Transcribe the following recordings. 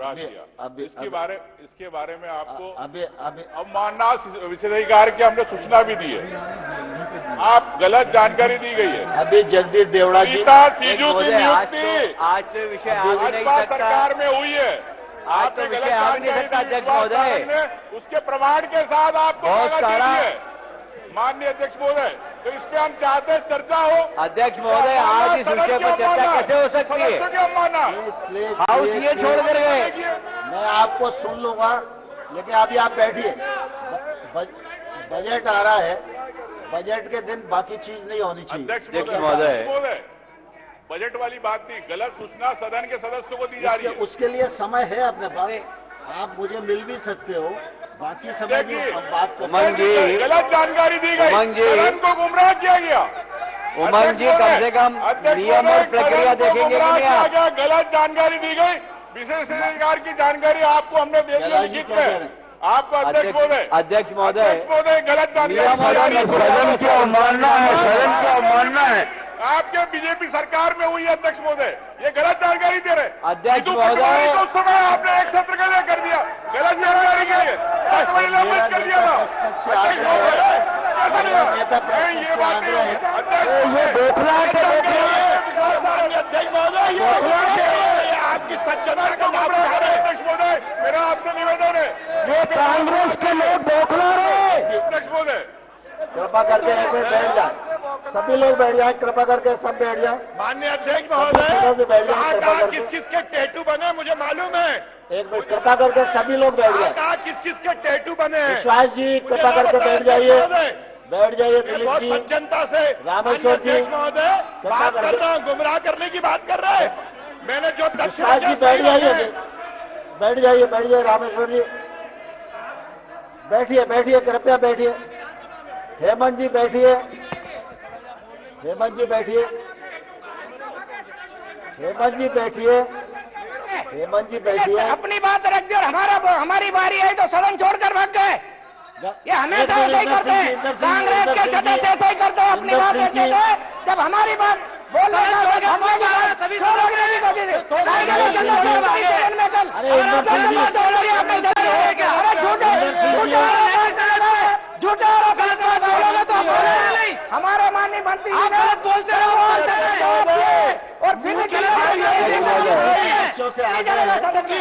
गुमराह किया। इसके बारे में आपको अभी अवमानना विशेषाधिकार की हमने सूचना भी दी है। आप गलत जानकारी दी गई है। अभी जगदीश देवड़ा जी सीजू की नियुक्ति आज तो विषय आ भी नहीं भाजपा सकता। सरकार में हुई है। आज तो विषय आ भी नहीं सकता अध्यक्ष महोदय। उसके प्रमाण के साथ आपको बहुत सारा माननीय अध्यक्ष महोदय, तो इस पे हम चाहते हैं चर्चा हो। अध्यक्ष महोदय, आज इस विषय पर चर्चा कैसे हो सकती है? हाउस ये छोड़ कर गए। मैं आपको सुन लूंगा, लेकिन अभी आप बैठिए। बजट आ रहा है, बजट के दिन बाकी चीज नहीं होनी चाहिए। अध्यक्ष महोदय, बजट वाली बात नहीं, गलत सूचना सदन के सदस्यों को दी जा रही है। उसके लिए समय है अपने पास, आप मुझे मिल भी सकते हो। बाकी समय की बात उमंग जी, गलत जानकारी दी गई, सदन को गुमराह किया गया। उमंग जी, कम से कम नियम और प्रक्रिया देखेंगे कि नहीं आप? गलत जानकारी दी गई, विशेषाधिकार की जानकारी आपको हमने दे दी लिखित में। आपको अध्यक्ष महोदय गलत जानकारी, सदन की अवमानना है, सदन की अवमानना है। आपके बीजेपी सरकार में हुई है अध्यक्ष महोदय, ये गलत जानकारी दे रहे। अध्यक्ष महोदय, उस समय आपने एक सत्र के लिए कर दिया, गलत जानकारी के लिए 7 बजे लंबित कर दिया था। अध्यक्ष महोदय, कैसा नहीं ये बात नहीं है अध्यक्ष महोदय, ये आपकी सज्जनता को गुमराह कर रहे हैं। अध्यक्ष महोदय, मेरा आपसे निवेदन है, ये कांग्रेस के लोग बौखला रहे। अध्यक्ष महोदय, कृपा करके बैठ जाए, सभी लोग बैठ जाए, कृपा करके सब बैठ जाए। माननीय अध्यक्ष महोदय, कहाँ किस किस के टैटू बने मुझे मालूम है। एक मिनट, कृपा करके सभी लोग बैठ जाए। कहाँ किस किस के टैटू बने। विश्वास जी, कृपा करके बैठ जाइए, बैठ जाइए। दिलीप जी, सज्जनता से रामेश्वर जी महोदय बात कर रहा हूँ, गुमराह करने की बात कर रहे हैं। मैंने जो विश्वास जी बैठ जाइए, बैठ जाइए, बैठ जाइए। रामेश्वर जी बैठिए, बैठिए, कृपया बैठिए। हेमंत जी बैठिए, हेमंत जी बैठिए, हेमंत जी बैठिए, हेमंत जी बैठिए। अपनी बात रख दो, हमारी बारी है तो सदन छोड़कर भाग गए। ये हमेशा ऐसे ही करते हैं, कांग्रेस के सदस्य ऐसे ही करते हैं, अपनी बात रखते थे। जब हमारी बात बोलने झूठे और गलत बात बोलोगे तो हमारे माननीय मंत्री गलत बोलते और फिर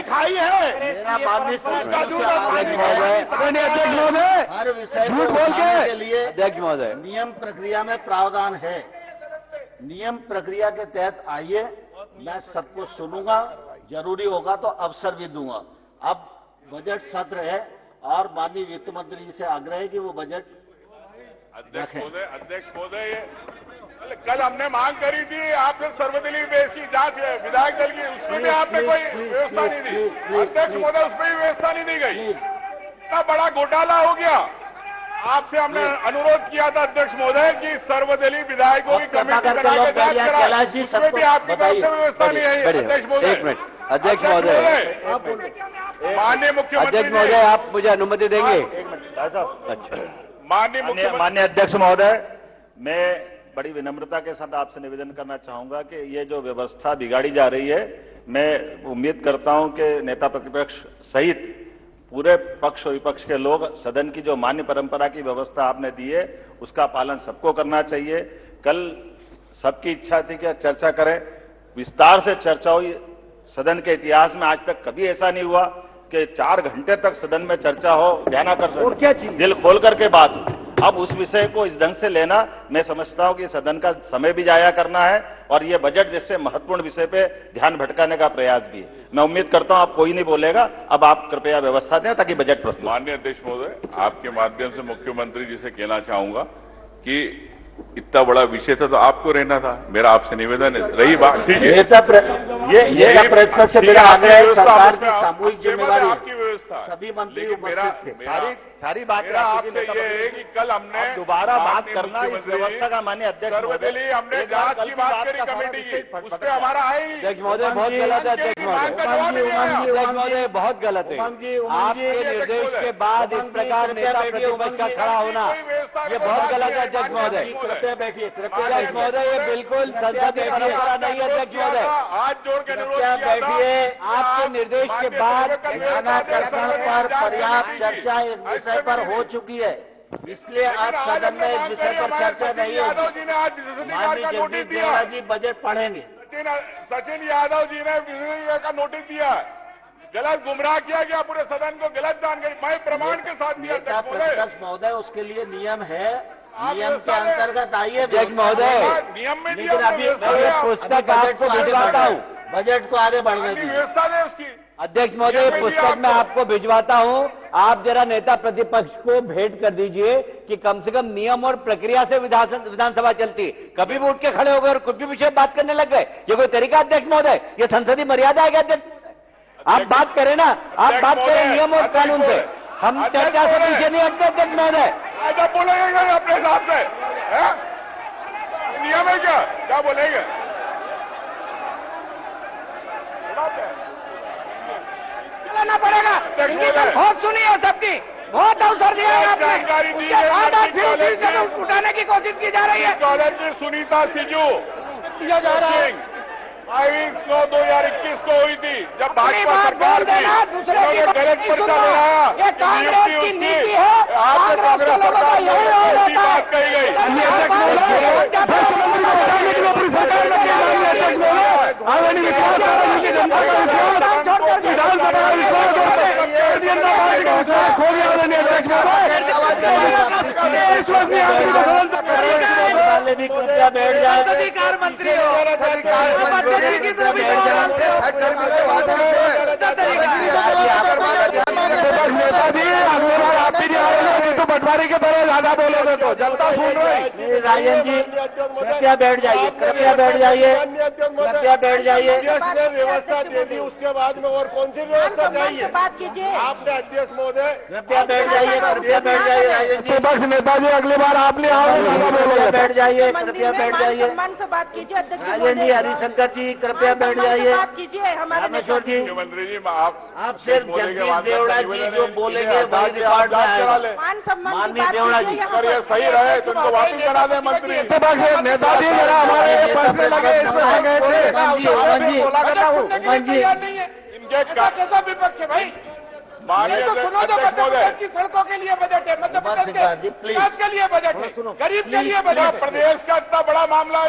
खाई है हर विषय झूठ बोल के लिए अध्यक्ष महोदय, नियम प्रक्रिया में प्रावधान है। नियम प्रक्रिया के तहत आइए, मैं सबको सुनूंगा, जरूरी होगा तो अवसर भी दूंगा। अब बजट सत्र है और माननीय वित्त मंत्री जी से आग्रह है कि वो बजट अध्यक्ष महोदय, कल हमने मांग करी थी आपसे सर्वदलीय बेस की जांच विधायक दल की, उसमें भी आपने कोई व्यवस्था नहीं दी। अध्यक्ष महोदय, उसमें भी व्यवस्था नहीं दी गई। इतना बड़ा घोटाला हो गया। आपसे हमने अनुरोध किया था अध्यक्ष महोदय कि सर्वदलीय विधायकों की कमेटी बना के जांच कराएं, उसमें भी आपकी तरफ से व्यवस्था नहीं है। अध्यक्ष महोदय, एक मिनट। अध्यक्ष महोदय, माननीय मुख्यमंत्री, अध्यक्ष महोदय, आप मुझे अनुमति देंगे? अच्छा, माननीय अध्यक्ष महोदय, मैं बड़ी विनम्रता के साथ आपसे निवेदन करना चाहूंगा कि ये जो व्यवस्था बिगाड़ी जा रही है, मैं उम्मीद करता हूं कि नेता प्रतिपक्ष सहित पूरे पक्ष और विपक्ष के लोग सदन की जो मान्य परंपरा की व्यवस्था आपने दी है उसका पालन सबको करना चाहिए। कल सबकी इच्छा थी कि चर्चा करें, विस्तार से चर्चा हुई। सदन के इतिहास में आज तक कभी ऐसा नहीं हुआ कि 4 घंटे तक सदन में चर्चा हो, ध्यानाकर्षण, दिल खोल करके बात हो। अब उस विषय को इस ढंग से लेना, मैं समझता हूं कि सदन का समय भी जाया करना है और ये बजट जैसे महत्वपूर्ण विषय पे ध्यान भटकाने का प्रयास भी है। मैं उम्मीद करता हूं आप कोई नहीं बोलेगा। अब आप कृपया व्यवस्था दें ताकि बजट प्रस्तुत। माननीय अध्यक्ष महोदय, आपके माध्यम से मुख्यमंत्री जी से कहना चाहूंगा कि इतना बड़ा विषय था तो आपको रहना था। मेरा आपसे निवेदन है, रही बात ठीक है, ये प्रयत्न से मेरा आग्रह है, सरकार की सामूहिक जिम्मेदारी, आपकी व्यवस्था, सभी मंत्री लेकिन उपस्थित थे। सारी बात आपसे ये है कि कल हमने दोबारा बात करना इस व्यवस्था का माननीय अध्यक्ष सर्वदलीय हमने जांच की बात करी कमेटी की, उस पर हमारा है ही। अध्यक्ष महोदय, बहुत गलत है। अध्यक्ष महोदय, बहुत गलत है। आपके निर्देश के बाद इस प्रकार नेता प्रतिपक्ष का खड़ा होना, ये बहुत गलत है। अध्यक्ष महोदय, कृपया बैठिए, कृपया अध्यक्ष महोदय, ये बिल्कुल संसदीय परंपरा नहीं है। अध्यक्ष महोदय, हाथ जोड़ के अनुरोध कृपया किया था। बैठिए। आपके निर्देश के बाद ध्यानाकर्षण पर पर्याप्त चर्चा इस विषय पर हो चुकी है, इसलिए आप सदन में इस विषय पर चर्चा नहीं यादव होगी। जी ने आज बीसीसीआई माननीय का नोटिस जगदीश दिया। देवड़ा जी बजट पढ़ेंगे। सचिन यादव जी ने बीसीसीआई का नोटिस दिया, गलत गुमराह किया गया, पूरे सदन को गलत जानकारी, मैं प्रमाण के साथ दिया। नेता अध्यक्ष महोदय, प्रतिपक्ष महोदय, उसके लिए नियम है, आप नियम के व्यवस्था में- अंतर्गत आइए। अध्यक्ष महोदय, नियम में दिया, लेकिन अभी व्यवस्था मैं ये में पुस्तक आपको भिजवाता हूँ। बजट को आगे बढ़ने अपनी दीजिए। व्यवस्था दे उसकी। अध्यक्ष महोदय, पुस्तक मैं आपको भिजवाता हूं, आप जरा नेता प्रतिपक्ष को भेंट कर दीजिए कि कम से कम नियम और प्रक्रिया से विधानसभा चलती। कभी भी उठ के खड़े हो गए और कुछ भी विषय बात करने लग गए, ये कोई तरीका? अध्यक्ष महोदय, ये संसदीय मर्यादा है क्या? अध्यक्ष, आप बात करें ना, आप बात करें नियम और कानून से, हम चर्चा से पीछे नहीं हटते। अध्यक्ष महोदय, आज बोलेंगे अपने हिसाब से, है? नियम है क्या बोलेंगे? चलाना पड़ेगा। इनकी तो बहुत सुनी है सबकी, बहुत अवसर दिया है आपने, जानकारी दी उसके है बाद आज फिर कॉलेज उसी से में। उठाने की कोशिश की जा रही है। कॉलेज की सुनीता सिजू दिया जा रहा है। 22/9/2021 को हुई थी, जब अपनी भाजपा बात सरकार बोल थी, देना, दूसरे की उन्होंने बात गलत नहीं पर्चा सुनना। लगाया। ये कांग्रेस की उसकी, नीति है, आपको कांग्रेस के कांग्रेस लोगों का सरकार यही में हाल ऐसी होता है। बात कही गई। वाले भी कृपया बैठ जाए। अधिकार मंत्री हो, बंटवारे के तरह ज्यादा बोलोगे तो जनता सुन रही। राजन जी कृपया बैठ जाइए, कृपया बैठ जाइए, कृपया बैठ जाइए। अध्यक्ष ने व्यवस्था दे दी, उसके बाद में और कौन सी व्यवस्था सम्मान से चाहिए? बात कीजिए। आपने अध्यक्ष महोदय कृपया बैठ जाइए, कृपया बैठ जाइए। राजन जी विपक्ष नेताजी अगली बार आप नहीं आओगे, ज्यादा कृपया बोलोगे। बैठ जाइए, मंदिर कृपया में बैठ मान जाइए। सम्मान से बात कीजिए। अध्यक्ष राजन जी, महोदय, हरिशंकर जी कृपया मान बैठ सम्मान से जाइए। बात कीजिए। हमारे रामेश्वर जी, मुख्यमंत्री जी आप सिर्फ जगदीश देवड़ा जी जो बोलेंगे वही रिकॉर्ड में आएगा। मान सम्मान की माननीय बात देवड़ा कीजिए जी, यहाँ अगर ये पर। सही रहे तो इनको वापिस करा दे मंत्री। नेताजी जरा हमारे फैसले लगे इसमें आ गए थे। हेमंत जी, इनके कैसा विपक्ष है भाई? माननीय ये तो सुनो, जो अध्यक्ष मध्य महोदय, प्रदेश की सड़कों के लिए बजट है, मध्य प्रदेश सरकार जी, के प्लीज। विकास के लिए बजट है, गरीब के लिए बजट क्या है। प्रदेश का इतना बड़ा मामला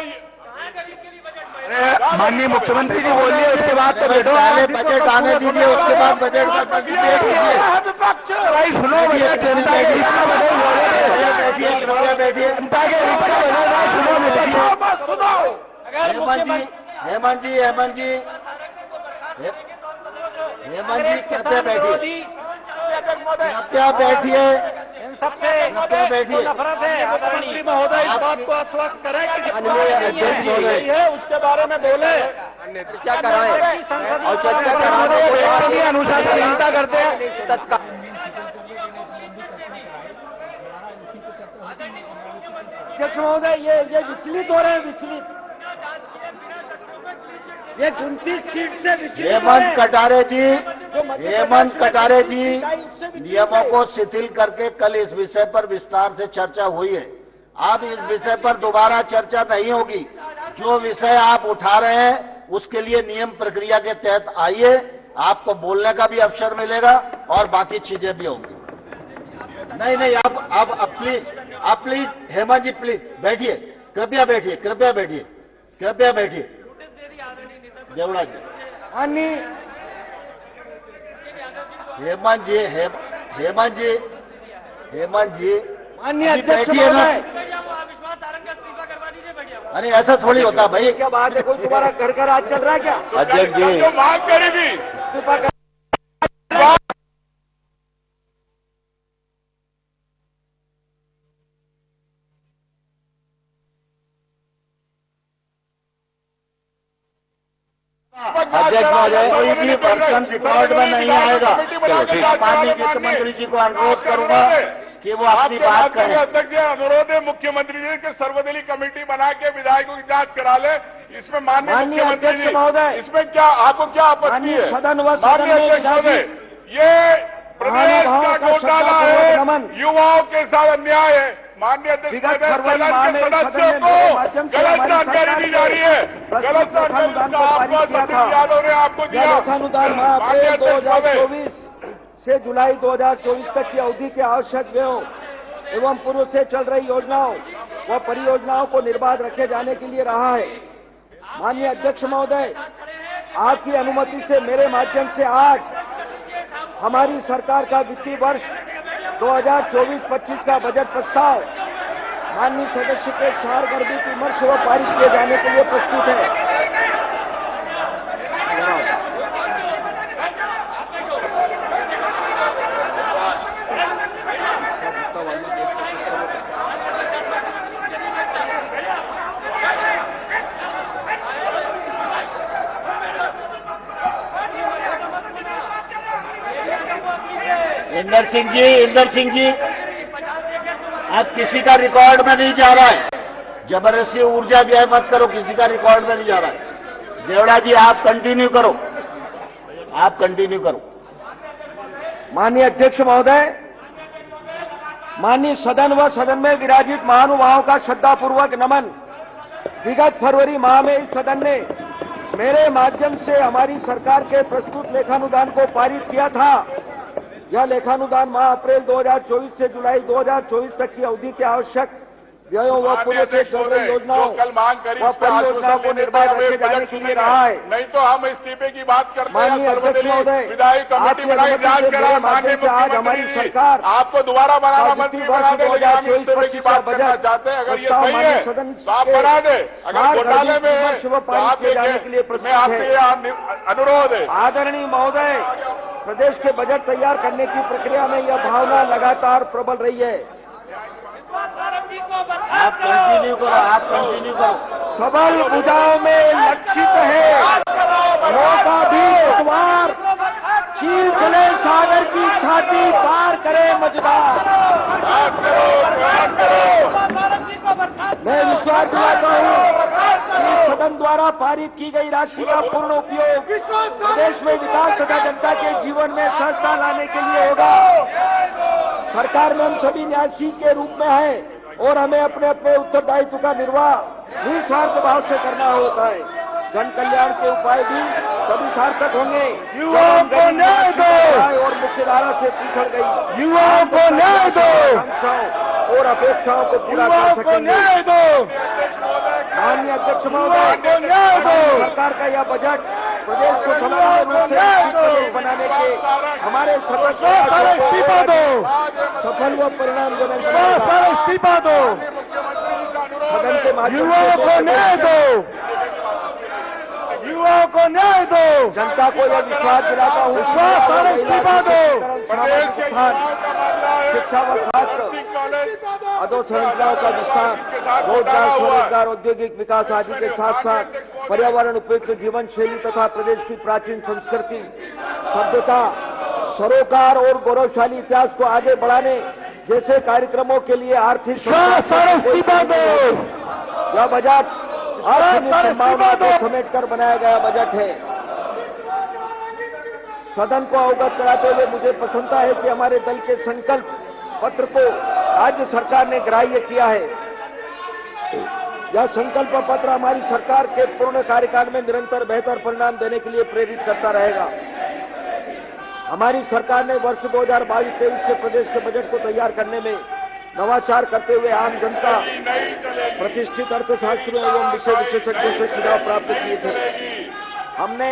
माननीय मुख्यमंत्री जी बोलिए, उसके बाद तो बैठो। पहले बजट आने दीजिए, उसके बाद बजट का डिबेट कीजिए। विपक्ष भाई सुनो, भैया, जनता के हित में बैठिए, कृपया बैठिए। जनता के हित में बदल, सुनो विपक्ष। बस सुनो। अगर हेमंत जी, हेमंत जी, हेमंत जी, हेमंत जी कृपया बैठिए, कृपया बैठिए, सबसे कृपया बैठिए। नफरत है आदरणीय महोदय इस बात को आश्वस्त करें कि माननीय अध्यक्ष महोदय, है उसके बारे में बोले। चर्चा कराएं और चर्चा कराने को एक भी अनुशासनहीनता करते हैं तत्काल। अध्यक्ष महोदय ये विचलित हो रहे हैं, विचलित। ये 29 सीट से विचलित हो रहे हेमंत हैं। कटारे जी, हेमंत कटारे जी, नियमों को शिथिल करके कल इस विषय पर विस्तार से चर्चा हुई है। अब इस विषय पर दोबारा चर्चा नहीं होगी। जो विषय आप उठा रहे हैं उसके लिए नियम प्रक्रिया के तहत आइए, आपको बोलने का भी अवसर मिलेगा और बाकी चीजें भी होंगी। नहीं नहीं, आप प्लीज हेमंत जी प्लीज बैठिए, कृपया बैठिए, कृपया बैठिए, कृपया बैठिए। देवड़ा जी, हेमंत जी, हेमंत जी, हेमंत जी, माननीय अभी अध्यक्ष बैठिए ना। महोदय, अरे ऐसा थोड़ी होता भाई। क्या बात है? कोई तुम्हारा घर का राज चल रहा है क्या? अध्यक्ष जी, जो मांग करी थी इस्तीफा कर- अध्यक्ष महोदय, कोई भी पर्सन रिकॉर्ड में नहीं आएगा। माननीय वित्त मंत्री जी को अनुरोध करूंगा कि वो अपनी आपके बात माध्यम से करें। अध्यक्ष जी अनुरोध है मुख्यमंत्री जी के सर्वदलीय कमेटी बना के विधायकों की जांच करा ले। इसमें माननीय माननीय मुख्यमंत्री अध्यक्ष जी, महोदय, इसमें क्या आपको क्या आपत्ति माननीय है? सदन व सदन माननीय में अध्यक्ष महोदय, ये प्रदेश महानुभाव का का घोटाला श्रद्धापूर्वक है, नमन। युवाओं के साथ अन्याय है। माननीय अध्यक्ष विगत महोदय, फरवरी सदन माह के में सदस्यों सदन ने मेरे माध्यम को से गलत हमारी जानकारी सरकार दी जा रही है। के गलत जानकारी लेखानुदान को आपको पारित किया सचिव था। यादव ने आपको यह दिया। लेखानुदान माह माननीय अप्रैल अध्यक्ष महोदय, 2024 से जुलाई 2024 तक की अवधि के आवश्यक व्ययों एवं पूर्व से चल रही योजनाओं व परियोजनाओं को निर्बाध रखे जाने के लिए रहा है। माननीय अध्यक्ष महोदय, आपकी अनुमति से मेरे माध्यम से आज हमारी सरकार का वित्तीय वर्ष 2024-25 का बजट प्रस्ताव माननीय सदस्य के सारगर्भित विमर्श व पारित किए जाने के लिए प्रस्तुत है। इंदर सिंह जी, आप किसी का रिकॉर्ड में नहीं जा रहा है। जबरदस्ती ऊर्जा व्यय मत करो, किसी का रिकॉर्ड में नहीं जा रहा है। देवड़ा जी, आप कंटिन्यू करो। माननीय अध्यक्ष महोदय, माननीय सदन व सदन में विराजित महानुभावों का श्रद्धापूर्वक नमन। विगत फरवरी माह में इस सदन ने मेरे माध्यम से हमारी सरकार के प्रस्तुत लेखानुदान को पारित किया था। यह लेखानुदान माह अप्रैल 2024 से जुलाई 2024 तक की अवधि के आवश्यक व्ययों व पूर्व से चल रही योजनाओं कल मांग करी व परियोजनाओं को निर्बाध रखे जाने के लिए रहा है। नहीं तो हम इस्तीफे की बात करते हैं। माननीय अध्यक्ष महोदय, विधायी कमेटी आपकी बनाई, अनुमति जांच से करा। मेरे माननीय माध्यम से आज हमारी मुख्यमंत्री जी, सरकार आपको दोबारा बनाना का मंत्री वित्तीय बना वर्ष दे, लेकिन हम इस्तीफे की 2024-25 बात का करना बजट चाहते हैं। अगर ये प्रस्ताव सही है माननीय सदन तो आप के बना दे। अगर सार घोटाले में है विमर्श व तो पारित आप किए जाने के लिए मैं प्रस्तुत आपसे है। ये अनुरोध है। आदरणीय महोदय, प्रदेश के बजट तैयार करने की प्रक्रिया में यह भावना लगातार प्रबल रही है। आप कंटिन्यू करो। सबल भुजाओं में लक्षित है मौका भी द्वार, चील चले सागर की छाती पार करे मझधार। मैं विश्वास दिलाता हूँ कि सदन द्वारा पारित की गई राशि का पूर्ण उपयोग प्रदेश में विकास तथा जनता के जीवन में सहजता लाने के लिए होगा। सरकार में हम सभी न्यासी के रूप में हैं और हमें अपने अपने उत्तरदायित्व का निर्वाह निस्वार्थ भाव से करना होता है। जन कल्याण के उपाय भी तभी सार्थक होंगे युवाओं को न्याय दो और मुख्यधारा से पिछड़ गई युवाओं को न्याय दो, आकांक्षाओं और अपेक्षाओं को पूरा कर सकेंगे। माननीय अध्यक्ष महोदय, सरकार का यह बजट प्रदेश को संपूर्ण रूप से विकसित प्रदेश बनाने के हमारे सफल व परिणामजनक इस्तीफा दो। सदन के माध्यम युवाओं को न्याय दो, युवाओं को न्याय दो। जनता को यह विश्वास दिलाता हूँ, इस्तीफा दो। प्रदेश के शिक्षा व छात्र अधोसंरचनाओं का विस्तार, रोजगार, स्वरोजगार, औद्योगिक विकास आदि के साथ साथ पर्यावरण उपयुक्त जीवन शैली तथा प्रदेश की प्राचीन संस्कृति, सभ्यता, सरोकार और गौरवशाली इतिहास को आगे बढ़ाने जैसे कार्यक्रमों के लिए आर्थिक यह बजट संभावनाओं को समेट कर बनाया गया बजट है। सदन को अवगत कराते हुए मुझे प्रसन्नता है कि हमारे दल के संकल्प पत्र को राज्य सरकार ने ग्राह्य किया है। यह संकल्प पत्र हमारी सरकार के पूर्ण कार्यकाल में निरंतर बेहतर परिणाम देने के लिए प्रेरित करता रहेगा। हमारी सरकार ने वर्ष 2022-23 के प्रदेश के बजट को तैयार करने में नवाचार करते हुए आम जनता, प्रतिष्ठित अर्थशास्त्रियों एवं विषय विशेषज्ञों से सुझाव प्राप्त किए थे। हमने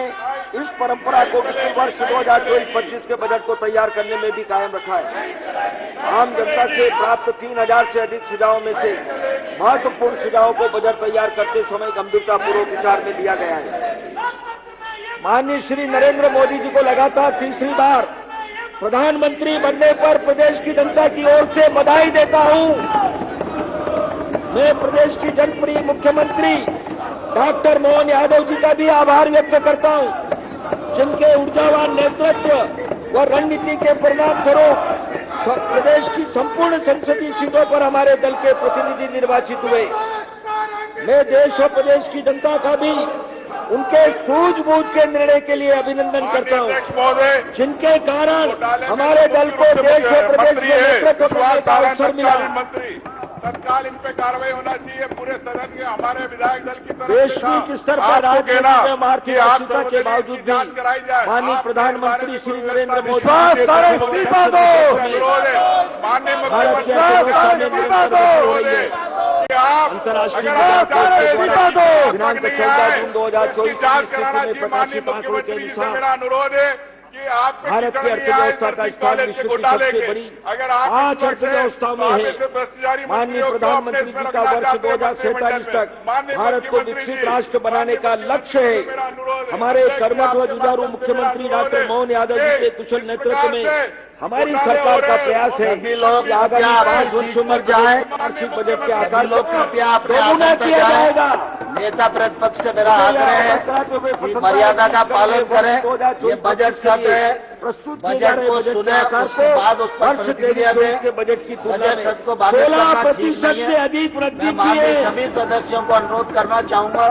इस परंपरा को वित्तीय वर्ष 2024-25 के बजट को तैयार करने में भी कायम रखा है। आम जनता से प्राप्त 3000 से अधिक सुझावों में से महत्वपूर्ण सुझावों को बजट तैयार करते समय गंभीरता पूर्वक विचार में लिया गया है। माननीय श्री नरेंद्र मोदी जी को लगातार तीसरी बार प्रधानमंत्री बनने पर प्रदेश की जनता की ओर से बधाई देता हूं। मैं प्रदेश की जनप्रिय मुख्यमंत्री डॉक्टर मोहन यादव जी का भी आभार व्यक्त करता हूं, जिनके ऊर्जावान नेतृत्व व रणनीति के परिणाम स्वरूप प्रदेश की संपूर्ण संसदीय सीटों पर हमारे दल के प्रतिनिधि निर्वाचित हुए। मैं देश और प्रदेश की जनता का भी उनके सूझबूझ के निर्णय के लिए अभिनंदन करता हूं, जिनके कारण हमारे दल को देश और प्रदेश में नेतृत्व करने का अवसर मिला। तत्काल इन पे कार्रवाई होना चाहिए पूरे सदन के हमारे विधायक दल की तरफ से वैश्विक था। स्तर पर आपको राजनीति कहना में आर्थिक कि आप अस्थिरता के सर्वदलीय बावजूद की जांच कराई जाए। भी माननीय आपने प्रधानमंत्री हमारे श्री पूर्व नरेंद्र मोदी विश्वास जी के सारे नेतृत्व में इस्तीफा दो। देश में अनुरोध है माननीय भारत की मुख्यमंत्री अर्थव्यवस्था में इस्तीफा निरंतर दो। वृद्धि हो रही है। कि आप अंतर्राष्ट्रीय अगर आप मुद्रा कोष के इस्तीफा द्वारा दो दिनांक तक नहीं 14 आए, जून तो 2024 इसकी जांच की कराना स्थिति में चाहिए। माननीय प्रकाशित आंकड़ों के मुख्यमंत्री जी से अनुसार मेरा अनुरोध है कि आप पे भारत की टिकट नहीं आए अर्थव्यवस्था का नर्सिंग स्थान कॉलेज विश्व के की घोटाले सबसे के। बड़ी अगर आप 5 अर्थव्यवस्थाओं में है। माननीय प्रधानमंत्री जी का वर्ष 2047 तक भारत को विकसित राष्ट्र बनाने का लक्ष्य है। हमारे कर्मठ व जुझारू मुख्यमंत्री डॉक्टर मोहन यादव जी के कुशल नेतृत्व में हमारी सरकार का प्रयास है सभी लोग कि आगामी कृपया 5 अपनी वर्षों सीट में पर जाएं। वार्षिक बजट के आकार लोग कृपया अपने दोगुना आसन पर किया जाएं। जाएगा। नेता प्रतिपक्ष से मेरा आग्रह है कि मर्यादा का पालन करें। ये बजट सत्र है, प्रस्तुत किए जा बजट रहे को बजट के सुने, आकार उसके बाद उस पर वर्ष प्रतिक्रिया दें। 23-24 के बजट की तुलना बजट में सत्र को बाधित करना 16% ठीक नहीं से है। अधिक वृद्धि मैं की माननीय है। सभी सदस्यों को अनुरोध करना चाहूंगा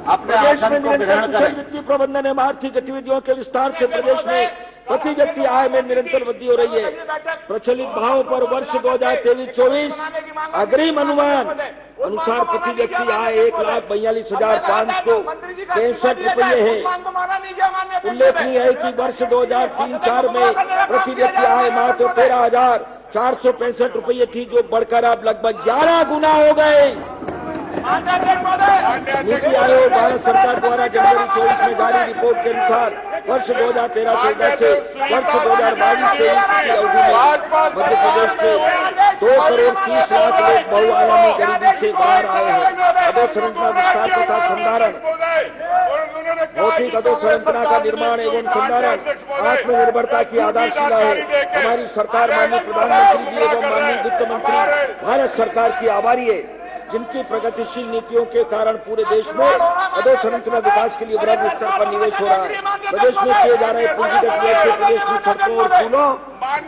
अपने प्रदेश में आसन को निरंतर ग्रहण कुशल करें। वित्तीय प्रबंधन एवं आर्थिक गतिविधियों के विस्तार से प्रदेश में प्रति व्यक्ति आय में निरंतर वृद्धि हो रही है। प्रचलित भाव पर वर्ष 2023-24 अग्रिम अनुमान अनुसार प्रति व्यक्ति आय 1,42,563 रुपये है। उल्लेखनीय है कि वर्ष 2003-04 में प्रति व्यक्ति आय मात्र 13,465 रुपये थी, जो बढ़कर अब लगभग 11 गुना हो गए। नीति आयोग भारत सरकार द्वारा जनवरी 24 में जारी रिपोर्ट के अनुसार वर्ष 2013-14 से वर्ष 2022-23 की अवधि में मध्य प्रदेश के 2,30,00,000 लोग बहुआयामी गरीबी से बाहर आए हैं। अधोसंरचना विस्तार तथा संधारण, भौतिक अधोसंरचना का निर्माण एवं संधारण आत्मनिर्भरता की आधारशिला है। हमारी सरकार माननीय प्रधानमंत्री जी एवं माननीय वित्त मंत्री भारत सरकार की आभारी है, जिनकी प्रगतिशील नीतियों के कारण पूरे देश में अधोसंरचना विकास के लिए बृहद स्तर पर निवेश हो रहा है। प्रदेश में किए जा रहे पूंजीगत निवेश से प्रदेश में सड़कों और पुलों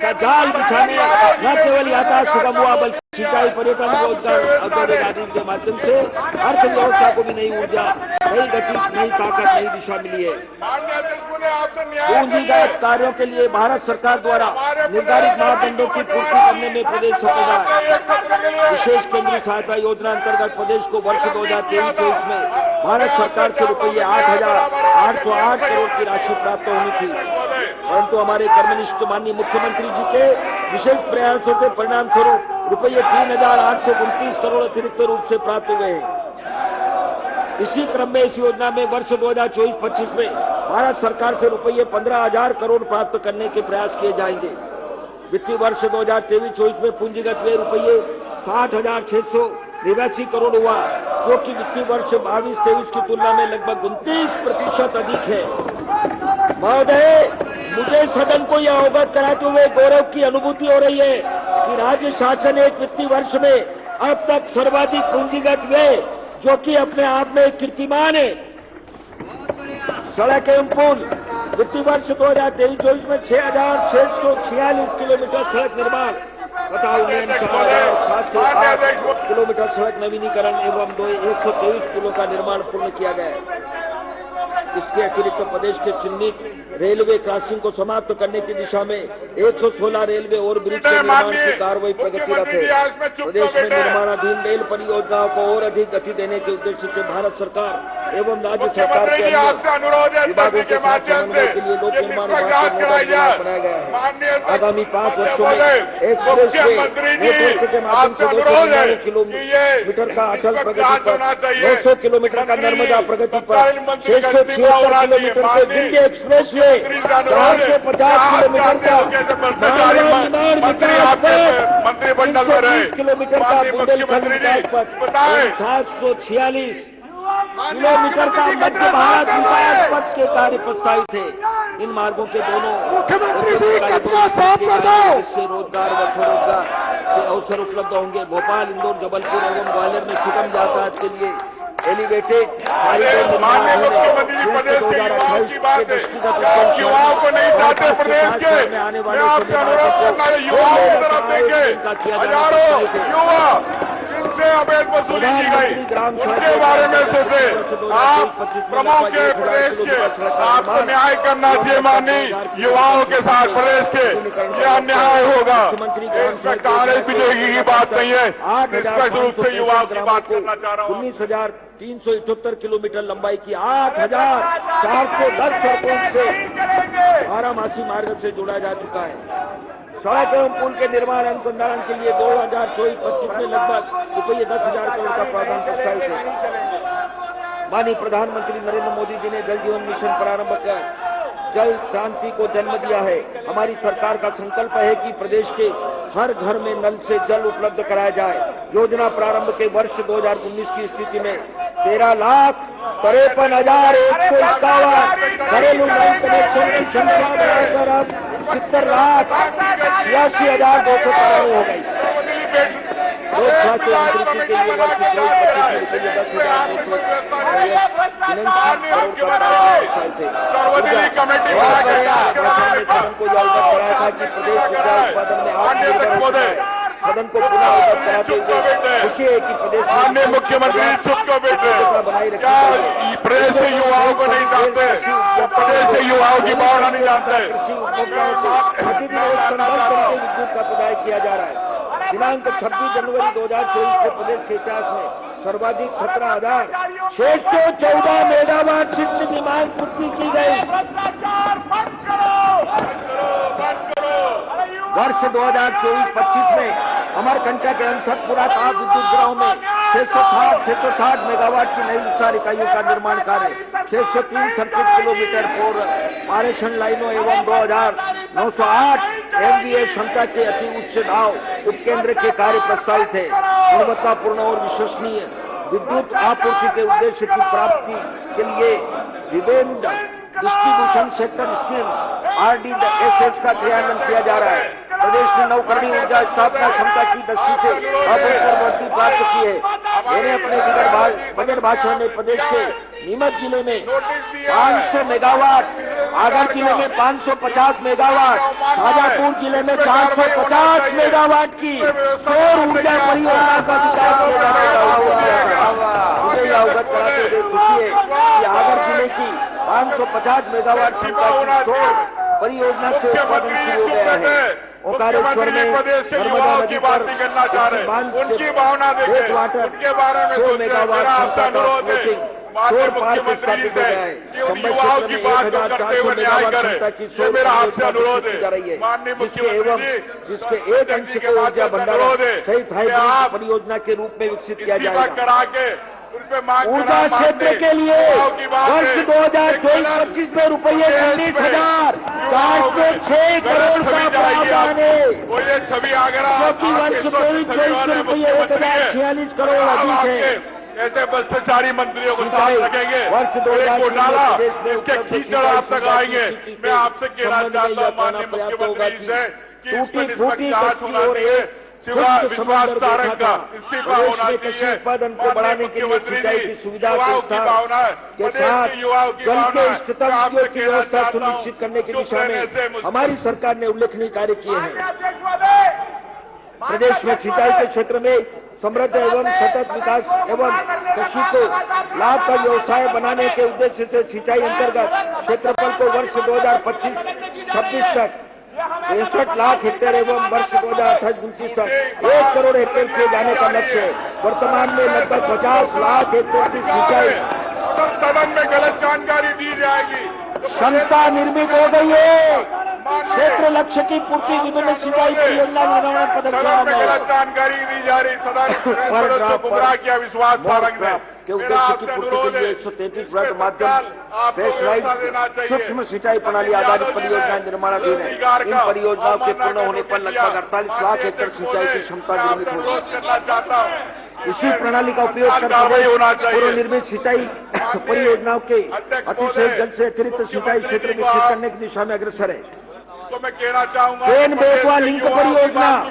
का जाल बिछाने न केवल यातायात सुगम हुआ, बल्कि सिंचाई, पर्यटन, रोजगार, औद्योगिक आदि के माध्यम से अर्थव्यवस्था को भी नई ऊर्जा, नई गति, नई ताकत, नई दिशा मिली है। पूंजीगत कार्यों के लिए भारत सरकार द्वारा निर्धारित मापदंडों की पूर्ति करने में प्रदेश सफल रहा है। विशेष केंद्रीय सहायता योजना अंतर्गत प्रदेश को वर्ष 2023-24 में भारत सरकार से रुपये 8,808 करोड़ की राशि प्राप्त होनी थी, परंतु हमारे कर्मनिष्ठ माननीय मुख्यमंत्री जी के विशेष प्रयासों से परिणाम स्वरूप रुपये 3,829 करोड़ अतिरिक्त रूप से प्राप्त हुए हैं। इसी क्रम में इस योजना में वर्ष 2024-25 में भारत सरकार से रुपये 15,000 करोड़ प्राप्त करने के प्रयास किए जाएंगे। वित्तीय वर्ष 2023-24 में पूंजीगत व्यय रुपये 60,689 करोड़ हुआ, जो कि वित्तीय वर्ष 22-23 की तुलना में लगभग 29% अधिक है। महोदय, मुझे सदन को यह अवगत कराते हुए गौरव की अनुभूति हो रही है कि राज्य शासन एक वित्तीय वर्ष में अब तक सर्वाधिक पूंजीगत व्यय, जो कि अपने आप में कीर्तिमान है। सड़क एवं पुल वित्तीय वर्ष 2023-24 में 6,646 किलोमीटर सड़क निर्माण तथा उन्नयन, 4,708 किलोमीटर सड़क नवीनीकरण एवं 123 पुलों का निर्माण पूर्ण किया गया है। इसके अतिरिक्त प्रदेश के चिन्हित रेलवे क्रॉसिंग को समाप्त करने की दिशा में 116 रेलवे और ब्रिज के निर्माण की कार्रवाई प्रगतिरत है। प्रदेश में निर्माणाधीन रेल परियोजनाओं को और अधिक गति देने के उद्देश्य से भारत सरकार एवं राज्य सरकार के विभागों के साथ समन्वय के लिए लोक निर्माण विभाग को बनाया गया है। आगामी 5 वर्षों में एक्सप्रेस वे नेटवर्क के माध्यम से 299 किलोमीटर का अटल प्रगति पर, 900 किलोमीटर का नर्मदा प्रगति पर, 676 किलोमीटर के विंध्य एक्सप्रेस वे, 450 किलोमीटर का मालवा निर्माण विकास पथ, 320 किलोमीटर का बुंदेलखंड विकास पथ, 746 किलोमीटर का मध्य भारत विकास पथ के कार्य प्रस्तावित थे। इन मार्गों के दोनों इससे रोजगार व स्वरोजगार के अवसर उपलब्ध होंगे। भोपाल, इंदौर, जबलपुर एवं ग्वालियर में सुगम यातायात के लिए एलिवेटेड माननीय मुख्यमंत्री जी प्रदेश के युवाओं की बात है, युवाओं को नहीं चाहते प्रदेश के, मैं आपसे अनुरोध करना है युवाओं की तरफ देंगे। हजारों युवा से अवैध वसूली की गई, उनके बारे में सोचे। आप प्रमुख के प्रदेश के, आपको न्याय करना चाहिए माननीय युवाओं के साथ प्रदेश के, ये अन्याय होगा। इसमें कांग्रेस बीजेपी की बात नहीं है, स्पष्ट रूप से युवाओं की बात करना चाह रहा हूँ। 19,378 किलोमीटर लंबाई की 8,410 सड़कों से बारामासी मार्ग से जोड़ा जा चुका है। सड़क एवं पुल के निर्माण अनुसंधान के लिए 2024-25 में लगभग रुपये 10,000 करोड़ का प्रावधान प्रस्तावित है। माननीय प्रधानमंत्री नरेंद्र मोदी जी ने जल जीवन मिशन प्रारंभ कर जल क्रांति को जन्म दिया है। हमारी सरकार का संकल्प है कि प्रदेश के हर घर में नल से जल उपलब्ध कराया जाए। योजना प्रारंभ के वर्ष 2019 की स्थिति में 13,53,151 घरेलू नल कनेक्शन की संख्या बढ़ाकर अब 70,86,293 हो गई। लोक स्वास्थ्य यांत्रिकी के लिए वर्ष सर्वदलीय कमेटी बना के सदन को यह अवगत कराया था कि प्रदेश ऊर्जा उत्पादन में सदन को पुनः अवगत कराते हुए खुशी है कि प्रदेश माननीय मुख्यमंत्री चुप को बैठे, क्या प्रदेश के युवाओं को नहीं जानते, प्रदेश के युवाओं की भावना नहीं जानते। कृषि उपभोक्ताओं को प्रतिदिन विद्युत का प्रदाय किया जा रहा है। दिनांक 26 जनवरी 2024 के प्रदेश के इतिहास में सर्वाधिक 17,614 मेगावाट शिफ्ट की मांग पूर्ति की गई। वर्ष 2024-25 में अमरकंटक एवं सतपुरा ताप विद्युत गृहों में 660 मेगावाट की नई विस्तार इकाइयों का निर्माण कार्य, 603 सर्किट किलोमीटर फोर पारेषण लाइनों एवं 2,908 MVA क्षमता के अति उच्च दाब उपकेंद्र के कार्य प्रस्तावित है। गुणवत्तापूर्ण और विश्वसनीय विद्युत आपूर्ति के उद्देश्य की प्राप्ति के लिए विभिन्न डिस्ट्रीब्यूशन सेक्टर स्कीम RDSS का क्रियान्वयन किया जा रहा है। प्रदेश की नवकरणीय ऊर्जा स्थापना क्षमता की दृष्टि से अभूतपूर्व प्राप्त की है। मैंने अपने बजट भाषण में प्रदेश के नीमच जिले में 500 मेगावाट, आगर जिले में 550 मेगावाट, शाजापुर जिले में 450 मेगावाट की सौर ऊर्जा परियोजना का विकास किया जाएगा। मुझे यह अवगत कराते हुए खुशी है कि आगर जिले की 550 मेगावाट क्षमता की सौर परियोजना से उत्पादन शुरू हो गया है। ओंकारेश्वर में नर्मदा नदी पर बांध उनकी भावना देखें, उनके बारे में 100 मेगावाट क्षमता का फ्लोटिंग सौर पार्क स्थापित हो गया है। चंबल क्षेत्र में 1,400 मेगावाट क्षमता की सौर परियोजना की जा रही है, जिसके एक अंश को ऊर्जा भंडारण सहित हाइब्रिड परियोजना के रूप में विकसित किया जाएगा। ऊर्जा क्षेत्र के लिए वर्ष 2024-25 में रुपये 19,406 करोड़ का प्रावधान है, क्योंकि वर्ष 23-24 में रुपये 1,046 करोड़ अधिक है। ऐसे भ्रष्टाचारी मंत्रियों को साथ रखेंगे, वर्ष घोटाला इसके कीचड़ आप तक आएंगे। मैं आपसे कहना चाहता हूँ माननीय मुख्यमंत्री से कि इसमें निष्पक्ष जांच होना चाहिए। विश्वास सारंग का इस्तीफा होना चाहिए। उत्पादन को बढ़ाने के लिए सिंचाई की सुविधा के साथ जल के इष्टतम की व्यवस्था सुनिश्चित करने की दिशा में हमारी सरकार ने उल्लेखनीय कार्य किए हैं। प्रदेश में सिंचाई के क्षेत्र में समृद्ध एवं सतत विकास एवं कृषि को लाभ का व्यवसाय बनाने के उद्देश्य से सिंचाई अंतर्गत क्षेत्रफल को वर्ष 2025-26 तक 63 लाख हेक्टेयर एवं वर्ष 2028-29 तक 1 करोड़ हेक्टेयर किए जाने का लक्ष्य है। वर्तमान में लगभग 50 लाख हेक्टेयर की सिंचाई सदन में गलत जानकारी दी जाएगी। क्षमता निर्मित हो गई है। क्षेत्र लक्ष्य की पूर्ति विभिन्न सिंचाई परियोजना निर्माण सदन में गलत जानकारी दी जा रही। सदन को गुमराह किया विश्वास सारंग ने। के उद्देश्य की पूर्ति के लिए 133 वर्ग माध्यम फेसलाइट सूक्ष्म सिंचाई प्रणाली आधारित परियोजना निर्माणाधीन है। इन परियोजनाओं के पूर्ण होने पर लगभग 48 लाख एकड़ सिंचाई की क्षमता निर्मित होगी। इसी प्रणाली का उपयोग कर पूर्व निर्मित सिंचाई परियोजनाओं के अतिशय जल से अतिरिक्त सिंचाई क्षेत्र विकसित करने की दिशा में अग्रसर है। तो मैं कहना चाहूंगा केन बेतवा लिंक परियोजना,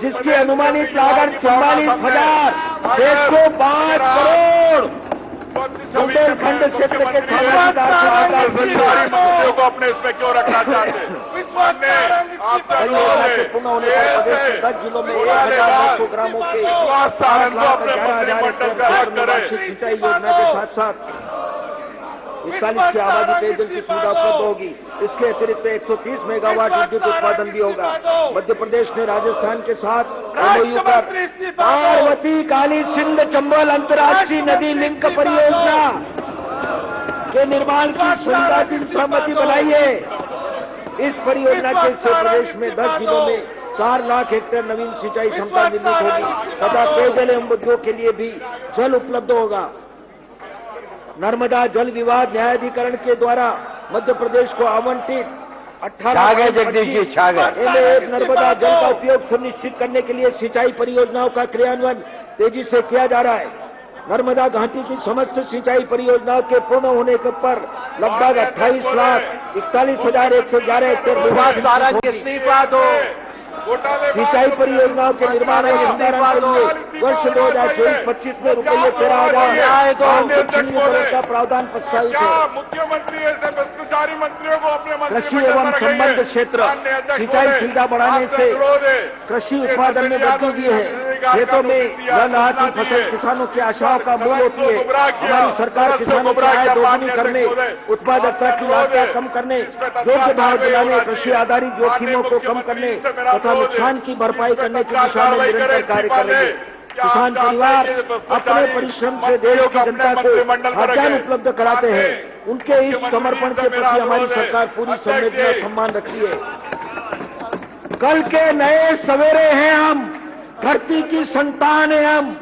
जिसकी अनुमानित लागत 44,605 करोड़ बुंदेलखंड क्षेत्र के मंत्रियों को अपने इसमें क्यों रखना चाहते हैं? हमने आपसे अनुरोध है पूर्ण होने पर प्रदेश के 10 जिलों में 1,900 ग्रामों के स्वास्थ्य साधन को अपने 11,000 मंत्रिमंडल से अलग करें। वार्षिक सिंचाई योजना के साथ साथ 41 की आबादी पेयजल की सुविधा उपलब्ध होगी। इसके अतिरिक्त 130 मेगावाट विद्युत उत्पादन भी होगा। मध्य प्रदेश ने राजस्थान के साथ MOU कर पार्वती काली सिंध चंबल अंतर्राष्ट्रीय नदी लिंक परियोजना के निर्माण की संविधानिक सहमति बनाई है। इस परियोजना के से प्रदेश में 10 जिलों में 4 लाख हेक्टेयर नवीन सिंचाई क्षमता निर्मित होगी तथा पेयजल एवं उद्योग के लिए भी जल उपलब्ध होगा। नर्मदा जल विवाद न्यायाधिकरण के द्वारा मध्य प्रदेश को आवंटित 18 जगदीश जी, छा गए। नर्मदा जल का उपयोग सुनिश्चित करने के लिए सिंचाई परियोजनाओं का क्रियान्वयन तेजी से किया जा रहा है। नर्मदा घाटी की समस्त सिंचाई परियोजनाओं के पूर्ण होने पर लगभग 28,41,111 हेक्टेयर इस्तीफा दो। सिंचाई परियोजनाओं के निर्माण और संचालन के लिए वर्ष 2024-25 में रुपये 13,296 का प्रावधान प्रस्तावित क्या है। मुख्यमंत्री ऐसे भ्रष्टाचारी मंत्रियों को अपने कृषि एवं संबद्ध क्षेत्र सिंचाई सुविधा बढ़ाने से कृषि उत्पादन में वृद्धि हुई है। खेतों में जल आती फसल किसानों की आशाओं का मूल होती है। हमारी सरकार किसानों की आय दोगुनी करने, उत्पादकता की मात्रा कम करने, योग्य भाव दिलाने, कृषि आधारित जोखिमों को कम करने तथा नुकसान की भरपाई करने की दिशा में निरंतर कार्य कर रही है। किसान परिवार अपने परिश्रम से देश की जनता को खाद्यान्न उपलब्ध कराते हैं। उनके इस समर्पण के प्रति हमारी सरकार पूरी संवेदना और सम्मान रखती है। कल के नए सवेरे हैं हम, धरती की संतान है हम,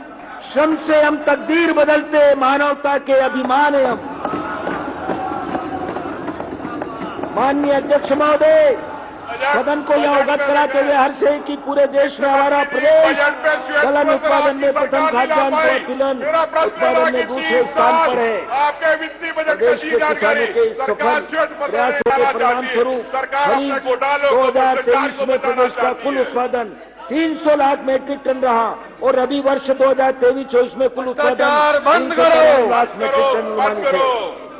श्रम से हम तकदीर बदलते, मानवता के अभिमान है हम। माननीय अध्यक्ष महोदय, सदन को यह अवगत कराते हुए हर्ष है कि पूरे देश में हमारा प्रदेश दलहन उत्पादन में प्रथम, खाद्यान्न और तिलहन उत्पादन में दूसरे स्थान पर है। आपके वित्तीय बजट प्रदेश के किसानों के सफल प्रयासों के परिणाम स्वरूप खरीफ 2023 में प्रदेश का कुल उत्पादन 300 लाख मीट्रिक टन रहा और रबी वर्ष 2023-24 में कुल उत्पादन 350 लाख मीट्रिक टन अनुमानित है।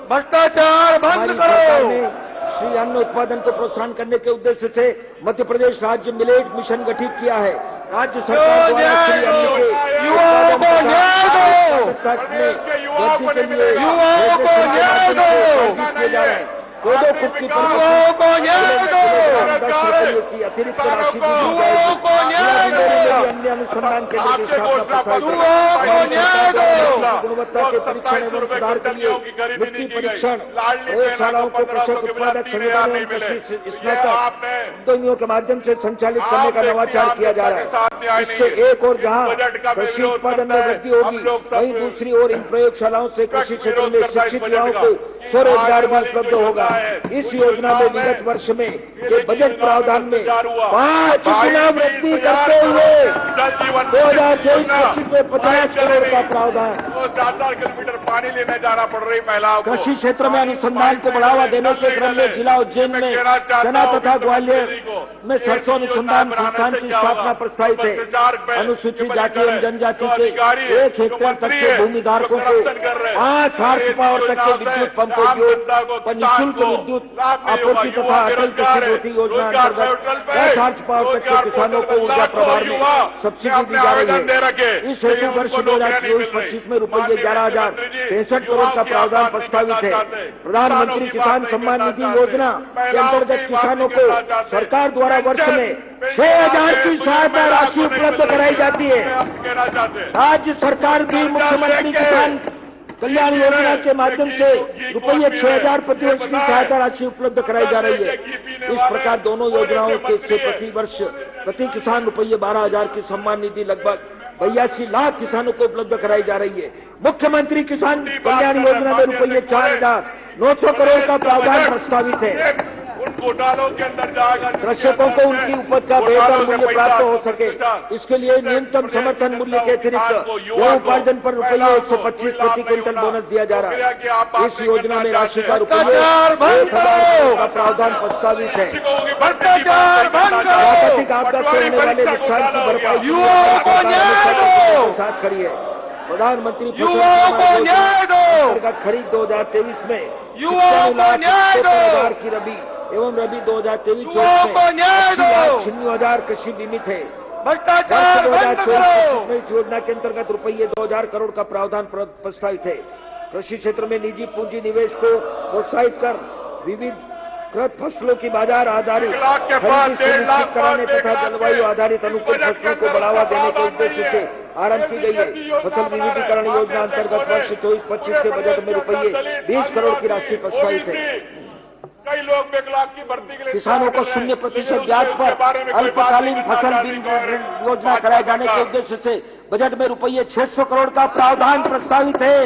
भ्रष्टाचार बंद करो। श्री अन्न उत्पादन को प्रोत्साहन करने के उद्देश्य से मध्य प्रदेश राज्य मिलेट मिशन गठित किया है। राज्य सरकार द्वारा श्री अन्न के युवाओं को न्याय दो। वृद्धि के लिए युवाओं को न्याय दो किए जा रहे हैं। कोदो कुटकी पर युवाओं को न्याय दो। 10 रुपये की अतिरिक्त राशि दी जाएगी। अन्य अनुसंधान केंद्र की स्थापना गुणवत्ता के परीक्षण एवं सुधार के लिए मिट्टी परीक्षण प्रयोगशालाओं को कृषक उत्पादक संगठन एवं कृषि स्नातक उद्यमियों के माध्यम से संचालित करने का नवाचार किया जा रहा है। इससे एक और जहां कृषि उत्पादन में वृद्धि होगी, वहीं दूसरी ओर इन प्रयोगशालाओं से कृषि क्षेत्र में शिक्षित युवाओं को स्वरोजगार भी उपलब्ध होगा। इस योजना में विगत वर्ष में ये बजट प्रावधान में 5 गुना वृद्धि करते हुए 2024-25 में 50 करोड़ का प्रावधान। 4 किलोमीटर पानी लेने जाना पड़ रही महिलाओं को। कृषि क्षेत्र में अनुसंधान को बढ़ावा देने के क्रम में जिला उज्जैन में चना तथा ग्वालियर में सरसों अनुसंधान संस्थान की स्थापना प्रस्तावित है। अनुसूचित जाति एवं जनजाति के 1 हेक्टेयर तक के भूमि धारकों को 5 हार्स पावर तक के विद्युत पंप उपयोग पर निःशुल्क विद्युत आपूर्ति तथा अटल कृषि ज्योति योजना अंतर्गत 10 हार्स पावर तक के किसानों को ऊर्जा प्रभार में सब्सिडी दी जा रही है। इस हेतु वर्ष 2024-25 में रुपये 11,063 करोड़ का प्रावधान प्रस्तावित है। प्रधानमंत्री किसान सम्मान निधि योजना के अंतर्गत किसानों को सरकार द्वारा वर्ष में 6,000 की सहायता राशि उपलब्ध कराई जाती है। राज्य सरकार भी मुख्यमंत्री किसान कल्याण योजना के माध्यम से रुपये 6,000 प्रति वर्ष की सहायता राशि उपलब्ध कराई जा रही है। इस प्रकार दोनों योजनाओं के से प्रति वर्ष प्रति किसान रुपये 12,000 की सम्मान निधि लगभग 82 लाख किसानों को उपलब्ध कराई जा रही है। मुख्यमंत्री किसान कल्याण योजना में रुपये 4,900 करोड़ का प्रावधान प्रस्तावित है। उन घोटालों के अंदर जाएगा। कृषकों को उनकी उपज का बेहतर मूल्य प्राप्त हो सके, इसके लिए न्यूनतम समर्थन मूल्य के अतिरिक्त गेहूं उपार्जन पर रुपये 125 प्रति क्विंटल बोनस दिया जा रहा है। इस योजना में राशि का रुपये 1,000 का प्रावधान प्रस्तावित है। प्राकृतिक आपदा से होने वाले नुकसान की भरपाई साथ करिए। प्रधानमंत्री अंतर्गत खरीद 2023 में युवाओं को न्याय दो की रबी एवं रबी 2023-24 में 80,96,000 कृषि बीमित है। भ्रष्टाचार बंद करो। में इस योजना के अंतर्गत रुपये 2,000 करोड़ का प्रावधान प्रस्तावित है। कृषि क्षेत्र में निजी पूंजी निवेश को प्रोत्साहित कर विविध कृत फसलों की बाजार आधारित खरीदी सुनिश्चित कराने तथा जलवायु आधारित अनुकूल फसलों को बढ़ावा देने के उद्देश्य से आरंभ की गई है। फसल विविधीकरण योजना अंतर्गत वर्ष 24-25 के बजट में रुपये 20 करोड़ की राशि प्रस्तावित है। कई लोग बेगलाक की भर्ती के लिए किसानों को 0% ब्याज पर अल्पकालीन फसल ऋण योजना कराए जाने के उद्देश्य से बजट में रुपये 600 करोड़ का प्रावधान प्रस्तावित है।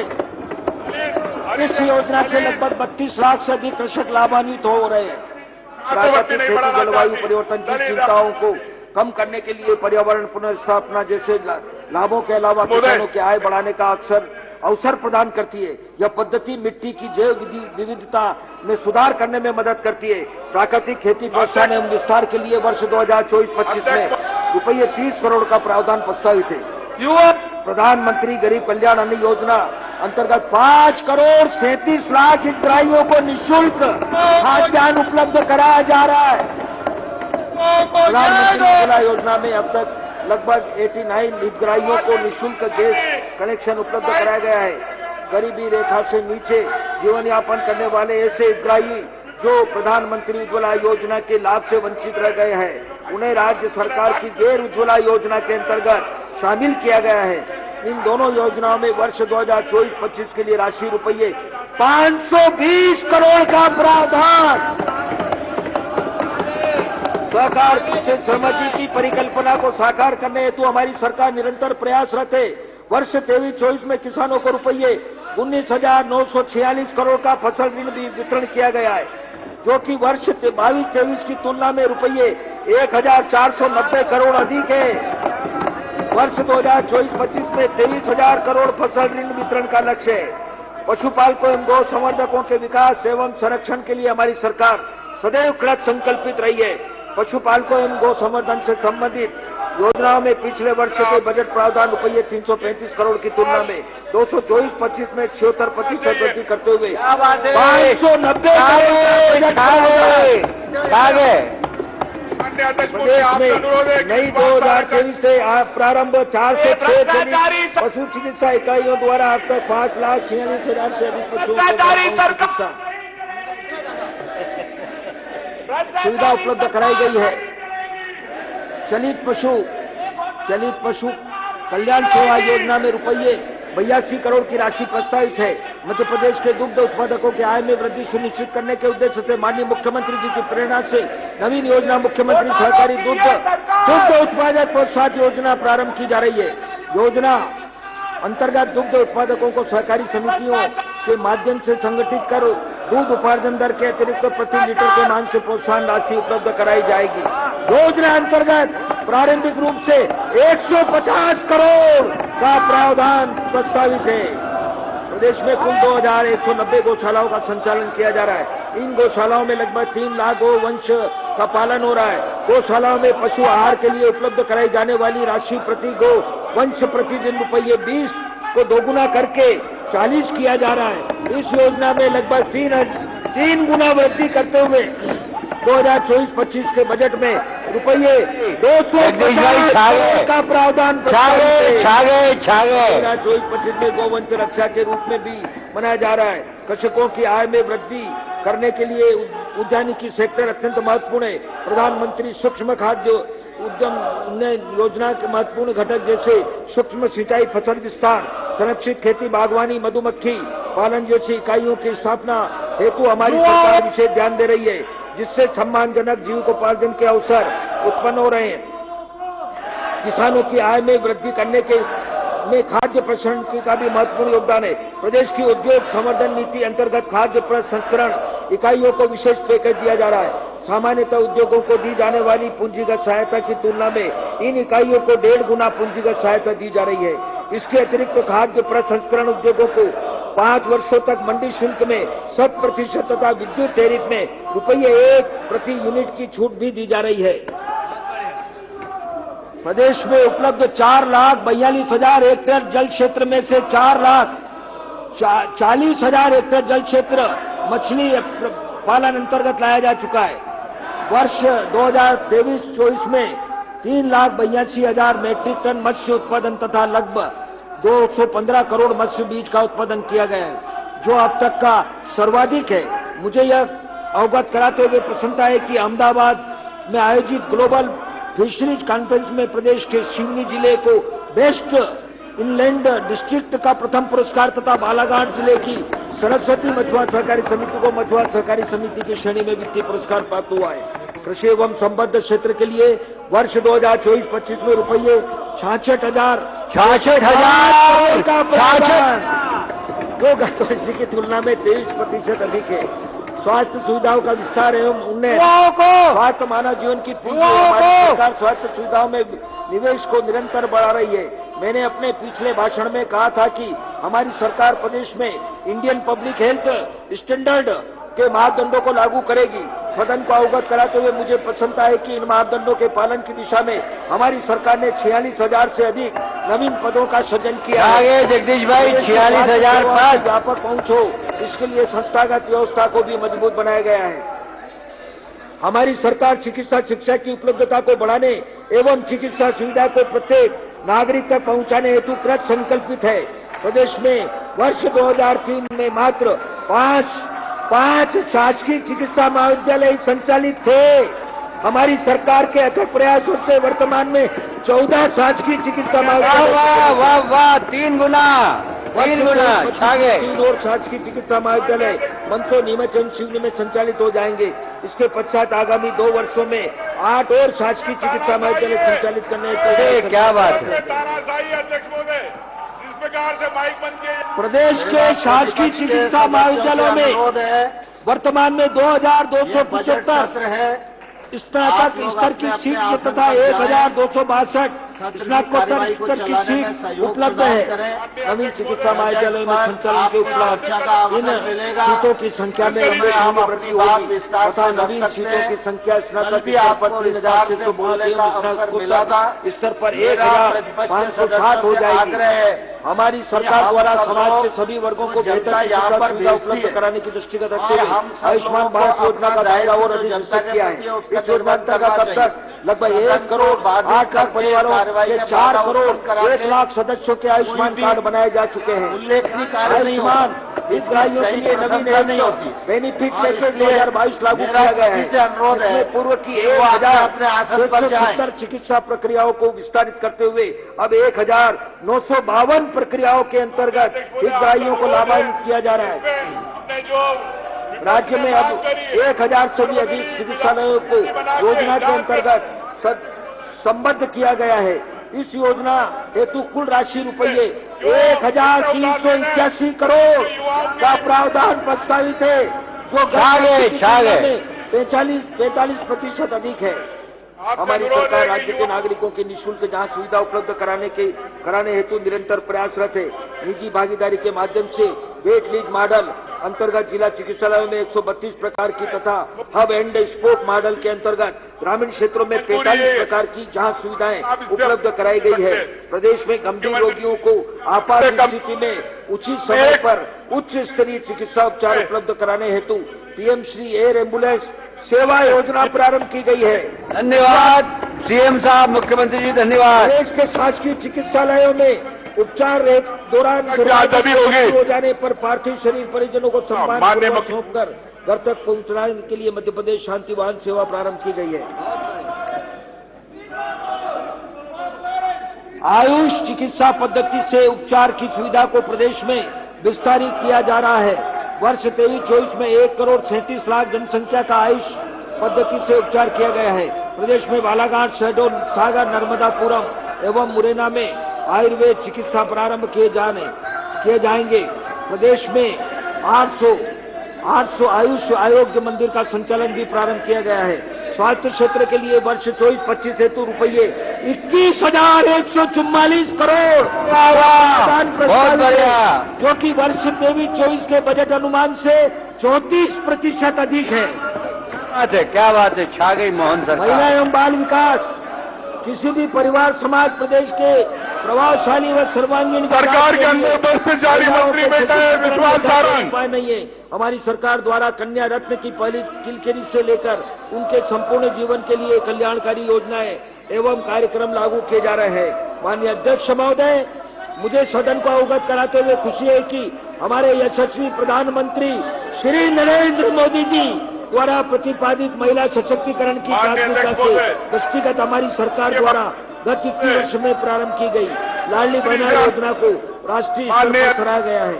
इस योजना से लगभग 32 लाख से अधिक कृषक लाभान्वित हो रहे हैं। प्राकृतिक खेती जलवायु परिवर्तन की चिंताओं को कम करने के लिए पर्यावरण पुनर्स्थापना जैसे लाभों के अलावा किसानों की आय बढ़ाने का अवसर प्रदान करती है। यह पद्धति मिट्टी की जैव विविधता में सुधार करने में मदद करती है। प्राकृतिक खेती प्रोत्साहन एवं विस्तार के लिए वर्ष 2024-25 में रुपये 30 करोड़ का प्रावधान प्रस्तावित है। प्रधानमंत्री गरीब कल्याण अन्न योजना अंतर्गत 5 करोड़ 37 लाख हितग्राहियों को निःशुल्क खाद्यान्न उपलब्ध कराया जा रहा है। प्रधानमंत्री उज्ज्वला योजना में अब तक लगभग 89 हितग्राहियों को निःशुल्क गैस कनेक्शन उपलब्ध कराया गया है। गरीबी रेखा से नीचे जीवन यापन करने वाले ऐसे हितग्राही जो प्रधानमंत्री उज्ज्वला योजना के लाभ से वंचित रह गए हैं, उन्हें राज्य सरकार की गैर उज्ज्वला योजना के अंतर्गत शामिल किया गया है। इन दोनों योजनाओं में वर्ष 2024-25 के लिए राशि रुपये 520 करोड़ का प्रावधान। सहकार से समृद्धि की परिकल्पना को साकार करने हेतु हमारी सरकार निरंतर प्रयासरत है। वर्ष 23-24 में किसानों को रुपये 19,946 करोड़ का फसल ऋण भी वितरण किया गया है, जो कि वर्ष 22-23 की तुलना में रुपये 1,490 करोड़ अधिक है। वर्ष 2024-25 में 23,000 करोड़ फसल ऋण वितरण का लक्ष्य है। पशुपालकों एवं गौ संवर्धकों के विकास एवं संरक्षण के लिए हमारी सरकार सदैव कृत संकल्पित रही है। पशुपालकों एवं गौ संवर्धन से संबंधित योजनाओं में पिछले वर्ष के बजट प्रावधान रुपये 335 करोड़ की तुलना में 224-25 में 76% वृद्धि करते हुए 590 प्रदेश में नई 2023 से प्रारंभ 4 से 6 पशु चिकित्सा इकाइयों द्वारा अब तक 5,46,000 से अधिक पशुओं को सुविधा उपलब्ध कराई गई है। चलित पशु कल्याण सेवा योजना में रुपये 82 करोड़ की राशि प्रस्तावित है। मध्य प्रदेश के दुग्ध उत्पादकों की आय में वृद्धि सुनिश्चित करने के उद्देश्य से माननीय मुख्यमंत्री जी की प्रेरणा से नवीन योजना मुख्यमंत्री सहकारी दुग्ध उत्पादक प्रोत्साहन योजना प्रारंभ की जा रही है। योजना अंतर्गत दुग्ध उत्पादकों को सहकारी समितियों के माध्यम से संगठित कर दूध उपार्जन दर के अतिरिक्त प्रति लीटर के मान से प्रोत्साहन राशि उपलब्ध कराई जाएगी। योजना अंतर्गत प्रारंभिक रूप से 150 करोड़ का प्रावधान प्रस्तावित है। प्रदेश में कुल 2,190 गौशालाओं का संचालन किया जा रहा है। इन गौशालाओं में लगभग 3 लाख गौ वंश का पालन हो रहा है। गौशालाओं में पशु आहार के लिए उपलब्ध कराई जाने वाली राशि प्रति गौ वंश प्रतिदिन रुपये 20 को दोगुना करके 40 किया जा रहा है। इस योजना में लगभग 3 गुना वृद्धि करते हुए 2024-25 के बजट में रुपये 250 करोड़ का प्रावधान 2024-25 में गौवंश रक्षा के रूप में भी मनाया जा रहा है। कृषकों की आय में वृद्धि करने के लिए उद्यानिकी सेक्टर अत्यंत महत्वपूर्ण है। प्रधानमंत्री सूक्ष्म खाद्य उद्यम योजना के महत्वपूर्ण घटक जैसे सूक्ष्म सिंचाई, फसल विस्तार, संरक्षित खेती, बागवानी, मधुमक्खी पालन जैसी इकाइयों की स्थापना हेतु हमारी सरकार विशेष ध्यान दे रही है, जिससे सम्मानजनक जीविकोपार्जन के अवसर उत्पन्न हो रहे हैं। किसानों की आय में वृद्धि करने के में खाद्य प्रसंस्करण की का भी महत्वपूर्ण योगदान है। प्रदेश की उद्योग संवर्धन नीति अंतर्गत खाद्य प्रसंस्करण इकाइयों को विशेष पैकेज दिया जा रहा है। सामान्यतः उद्योगों को दी जाने वाली पूंजीगत सहायता की तुलना में इन इकाइयों को 1.5 गुना पूंजीगत सहायता दी जा रही है। इसके अतिरिक्त खाद्य प्रसंस्करण उद्योगों को 5 वर्षों तक मंडी शुल्क में 100% तथा विद्युत टैरिफ में रुपये 1 प्रति यूनिट की छूट भी दी जा रही है। प्रदेश में उपलब्ध 4,42,000 हेक्टेयर जल क्षेत्र में से 4,40,000 हेक्टेयर जल क्षेत्र मछली पालन अंतर्गत लाया जा चुका है। वर्ष 2023-24 में 3,82,000 मैट्रिक टन मत्स्य उत्पादन तथा लगभग 215 करोड़ मत्स्य बीज का उत्पादन किया गया है, जो अब तक का सर्वाधिक है। मुझे यह अवगत कराते हुए प्रसन्नता है कि अहमदाबाद में आयोजित ग्लोबल फिशरीज कॉन्फ्रेंस में प्रदेश के सिवनी जिले को बेस्ट इनलैंड डिस्ट्रिक्ट का प्रथम पुरस्कार तथा बालाघाट जिले की सरस्वती मछुआरा सहकारी समिति को मछुआरा सहकारी समिति की श्रेणी में वित्तीय पुरस्कार प्राप्त हुआ है। कृषि एवं संबद्ध क्षेत्र के लिए वर्ष 2024-25 में रुपये 66,000 का प्रावधान, जो गत वर्ष की तुलना में 23% अधिक है। स्वास्थ्य सुविधाओं का विस्तार एवं उन्नयन, स्वास्थ्य मानव जीवन की पूंजी, हमारी सरकार स्वास्थ्य सुविधाओं में निवेश को निरंतर बढ़ा रही है। मैंने अपने पिछले भाषण में कहा था कि हमारी सरकार प्रदेश में इंडियन पब्लिक हेल्थ स्टैंडर्ड के मापदंडों को लागू करेगी। सदन को अवगत कराते हुए मुझे प्रसन्नता है कि इन मापदंडों के पालन की दिशा में हमारी सरकार ने 46,000 से अधिक नवीन पदों का सृजन किया है। आगे जगदीश भाई, 46,000 पद व्यापक पहुंच हो, इसके लिए संस्थागत व्यवस्था को भी मजबूत बनाया गया है। हमारी सरकार चिकित्सा शिक्षा की उपलब्धता को बढ़ाने एवं चिकित्सा सुविधा को प्रत्येक नागरिक तक पहुंचाने हेतु कृत संकल्पित है। प्रदेश में वर्ष 2003 में मात्र पांच शासकीय चिकित्सा महाविद्यालय संचालित थे। हमारी सरकार के अथक प्रयासों से वर्तमान में 14 शासकीय चिकित्सा महाविद्यालय, वाह 3 गुना छा गए। 3 और शासकीय चिकित्सा महाविद्यालय मंदसौर, नीमच एवं सिवनी में संचालित हो जाएंगे। इसके पश्चात आगामी 2 वर्षों में 8 और शासकीय चिकित्सा महाविद्यालय संचालित करने अरे क्या बात है। तानाशाही अध्यक्ष महोदय, जिस प्रकार से माइक बंद किए प्रदेश के शासकीय चिकित्सा महाविद्यालयों में वर्तमान में 2,275 स्नातक स्तर की सीट तथा 1,262 स्नातकोत्तर स्तर की सीट उपलब्ध है। नवीन चिकित्सा महाविद्यालयों में संचालन के उपलब्ध इन सीटों की संख्या में उल्लेखनीय वृद्धि होगी तथा नवीन सीटों की संख्या स्नातक स्तर पर 3,652 स्नातकोत्तर स्तर पर 1,560 हो जाएगी। हमारी सरकार द्वारा समाज के सभी वर्गों को बेहतर चिकित्सा सुविधा उपलब्ध कराने की दृष्टिगत रखते हुए आयुष्मान भारत योजना का दायरा और अधिक विस्तृत किया है। इस योजना अंतर्गत अब तक लगभग 1 करोड़ 8 लाख परिवारों के 4 करोड़ 1 लाख सदस्यों के आयुष्मान कार्ड बनाए जा चुके हैं। आयुष्मान हितग्राहियों के लिए नवीन बेनिफिट पैकेज 2022 लागू किया गया है। इसमें पूर्व की 1,670 चिकित्सा प्रक्रियाओं को विस्तारित करते हुए अब 1,952 प्रक्रियाओं के अंतर्गत हितग्राहियों को लाभान्वित किया जा रहा है। राज्य में अब 1,000 से भी अधिक चिकित्सालयों को योजना के अंतर्गत संबद्ध किया गया है। इस योजना हेतु कुल राशि रुपये 1,381 करोड़ का प्रावधान प्रस्तावित है, जो 45% अधिक है। हमारी सरकार राज्य के नागरिकों की निःशुल्क जांच सुविधा उपलब्ध कराने हेतु निरंतर प्रयासरत है। निजी भागीदारी के माध्यम से वेट लीज मॉडल अंतर्गत जिला चिकित्सालयों में 132 प्रकार की तथा हब एंड स्पोक मॉडल के अंतर्गत ग्रामीण क्षेत्रों में 45 प्रकार की जांच सुविधाएं उपलब्ध कराई गई है। प्रदेश में गंभीर रोगियों को आपात स्थिति में उचित समय पर उच्च स्तरीय चिकित्सा उपचार उपलब्ध कराने हेतु पीएम श्री एयर एम्बुलेंस सेवा योजना प्रारंभ की गई है। धन्यवाद सीएम साहब, मुख्यमंत्री जी धन्यवाद। प्रदेश के शासकीय चिकित्सालयों में उपचार दौरान हो जाने पर पार्थिव शरीर परिजनों को सम्मान सौंपकर घर तक पहुंचाने के लिए मध्य प्रदेश शांति वाहन सेवा प्रारंभ की गई है। आयुष चिकित्सा पद्धति से उपचार की सुविधा को प्रदेश में विस्तारित किया जा रहा है। वर्ष 23-24 में 1 करोड़ 37 लाख जनसंख्या का आयुष पद्धति से उपचार किया गया है। प्रदेश में बालाघाट, शहडोल, सागर, नर्मदापुरम एवं मुरैना में आयुर्वेद चिकित्सा प्रारंभ किए जाएंगे। प्रदेश में 800 आयुष आरोग्य मंदिर का संचालन भी प्रारंभ किया गया है। स्वास्थ्य क्षेत्र के लिए वर्ष 24-25 हेतु रुपये 21,144 करोड़ बहुत बढ़िया, जो कि वर्ष 23-24 के बजट अनुमान से 34% अधिक है। क्या बात है, छा गई मोहन सरकार। महिला एवं बाल विकास, किसी भी परिवार समाज प्रदेश के प्रभावशाली व सर्वांगीण सरकार के अंदर भ्रष्टाचारी मंत्री बैठा है विश्वास सारंग। उपाय नहीं है। हमारी सरकार द्वारा कन्या रत्न की पहली किलकिरी से लेकर उनके संपूर्ण जीवन के लिए कल्याणकारी योजनाएं एवं कार्यक्रम लागू किए जा रहे हैं। माननीय अध्यक्ष महोदय, मुझे सदन को अवगत कराते हुए खुशी है कि हमारे यशस्वी प्रधानमंत्री श्री नरेंद्र मोदी जी द्वारा प्रतिपादित महिला सशक्तिकरण की प्राथमिकता से दृष्टिगत हमारी सरकार द्वारा गत 21 वर्ष में प्रारंभ की गई लाडली बहना योजना को राष्ट्रीय स्तर पर सराहा गया है।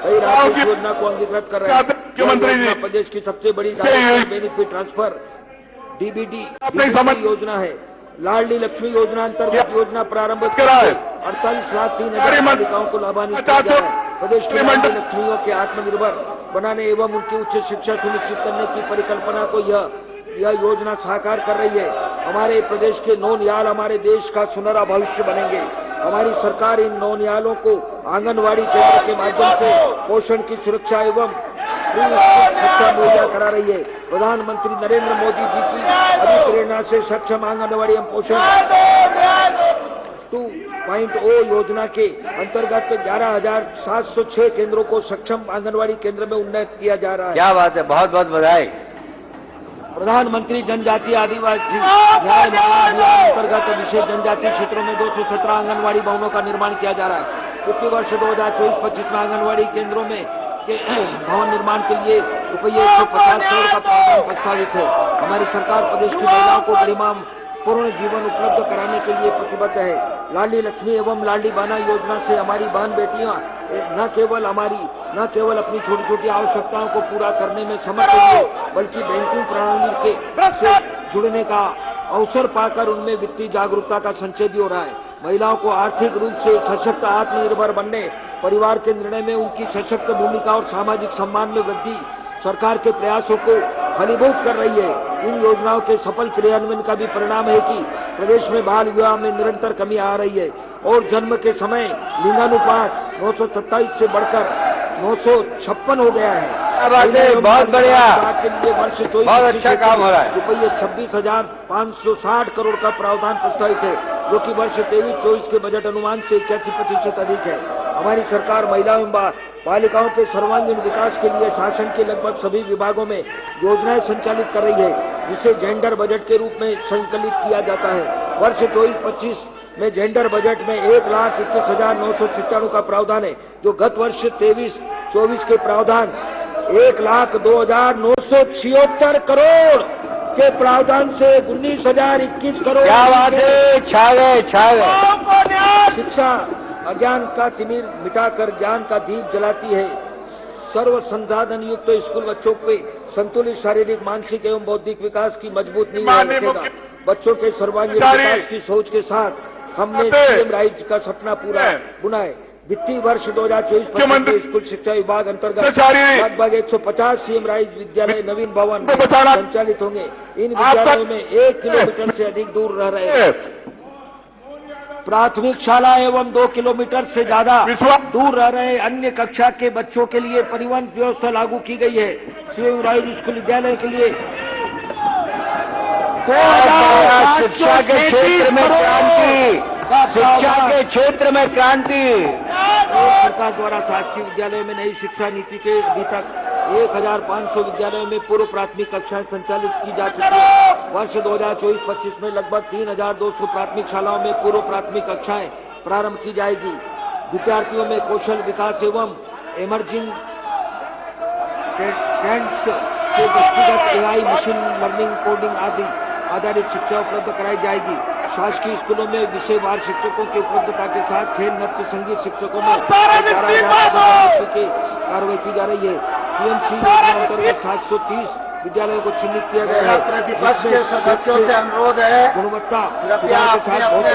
कई राज्य योजना को अंगीकृत कर रहे हैं। मुख्यमंत्री जी, प्रदेश की सबसे बड़ी बेनिफिट ट्रांसफर डीबीडी योजना है। लाडली लक्ष्मी योजना अंतर्गत योजना प्रारंभ कर 48 लाख 3,000 बालिकाओं को लाभान्वित किया जा रहा है। प्रदेश की लाडली लक्ष्मियों के आत्मनिर्भर बनाने एवं उनकी उच्च शिक्षा सुनिश्चित करने की परिकल्पना को यह योजना साकार कर रही है। हमारे प्रदेश के नौनिहाल हमारे देश का सुनहरा भविष्य बनेंगे। हमारी सरकार इन नौनिहालों को आंगनवाड़ी केंद्र के माध्यम से पोषण की सुरक्षा एवं शिक्षा मुहैया करा रही है। प्रधानमंत्री नरेंद्र मोदी जी की प्रेरणा से सक्षम आंगनवाड़ी एवं पोषण 2.0 योजना के अंतर्गत 11,706 केंद्रों को सक्षम आंगनवाड़ी केंद्र में उन्नत किया जा रहा है। क्या बात है, बहुत बहुत बधाई। प्रधानमंत्री जनजातीय आदिवासी न्याय अभियान अंतर्गत विशेष जनजातीय क्षेत्रों में 217 आंगनवाड़ी भवनों का निर्माण किया जा रहा है। वित्तीय वर्ष 2024-25 में आंगनवाड़ी केंद्रों में के भवन निर्माण के लिए रुपये 150 करोड़ का प्रावधान प्रस्तावित है। हमारी सरकार प्रदेश की महिलाओं को गरिमा पूर्ण जीवन उपलब्ध कराने के लिए प्रतिबद्ध है। लाडली लक्ष्मी एवं लाडली बहना योजना से हमारी बहन बेटियां न केवल अपनी छोटी छोटी आवश्यकताओं को पूरा करने में समर्थ होंगे, बल्कि बैंकिंग प्रणाली के से जुड़ने का अवसर पाकर उनमें वित्तीय जागरूकता का संचय भी हो रहा है। महिलाओं को आर्थिक रूप से सशक्त आत्मनिर्भर बनने, परिवार के निर्णय में उनकी सशक्त भूमिका और सामाजिक सम्मान में वृद्धि सरकार के प्रयासों को फलीभूत कर रही है। इन योजनाओं के सफल क्रियान्वयन का भी परिणाम है कि प्रदेश में बाल विवाह में निरंतर कमी आ रही है और जन्म के समय लिंगानुपात 927 से बढ़कर 956 हो गया है। बहुत बढ़िया, के लिए वर्ष 24 बहुत अच्छा काम हो रहा है। रुपये 26,560 करोड़ का प्रावधान प्रस्तावित है, जो कि वर्ष 23-24 के बजट अनुमान से 81% अधिक है। हमारी सरकार महिलाओं एवं बालिकाओं के सर्वांगीण विकास के लिए शासन के लगभग सभी विभागों में योजनाएं संचालित कर रही है, जिसे जेंडर बजट के रूप में संकलित किया जाता है। वर्ष 24-25 में जेंडर बजट में 1,21,997 का प्रावधान है, जो गत वर्ष 23-24 के प्रावधान 1,02,976 करोड़ के प्रावधान से 19,021 करोड़। क्या बात है, छा गए। शिक्षा अज्ञान का तिमिर मिटाकर ज्ञान का दीप जलाती है। सर्व संसाधन युक्त स्कूल बच्चों पे संतुलित शारीरिक, मानसिक एवं बौद्धिक विकास की मजबूत नींव रखेगा। बच्चों के सर्वांगीण विकास की सोच के साथ हमने सीएम राइज का सपना पूरा बुना है। वित्तीय वर्ष 2024-25 स्कूल शिक्षा विभाग अंतर्गत लगभग 150 सीएम राइज विद्यालय नवीन भवन संचालित होंगे। इन विद्यालयों में 1 किलोमीटर से अधिक दूर रह रहे प्राथमिक शाला एवं 2 किलोमीटर से ज्यादा दूर रह रहे अन्य कक्षा के बच्चों के लिए परिवहन व्यवस्था लागू की गई है। सीएम राइज स्कूल विद्यालय के लिए शिक्षा के क्षेत्र में क्रांति, शिक्षा के क्षेत्र में क्रांति। सरकार द्वारा शासकीय विद्यालय में नई शिक्षा नीति के अभी तक 1,500 विद्यालयों में पूर्व प्राथमिक कक्षाएं संचालित की जा चुकी है। वर्ष 2024-25 में लगभग 3,200 प्राथमिक शालाओं में पूर्व प्राथमिक कक्षाएं प्रारंभ की जाएगी। विद्यार्थियों में कौशल विकास एवं इमर्जिंग ट्रेंड्स के दृष्टिगत AI, मशीन लर्निंग, कोडिंग आदि आधारित शिक्षा उपलब्ध कराई जाएगी। शासकीय स्कूलों में विषयवार शिक्षकों की उपलब्धता के साथ खेल, नृत्य, संगीत शिक्षकों में कार्रवाई की जा रही है। PMC अंतर्गत 730 विद्यालयों को चिन्हित किया गया है। प्रतिपक्ष के सदस्यों से अनुरोध है, गुणवत्ता कृपया के साथ बहुत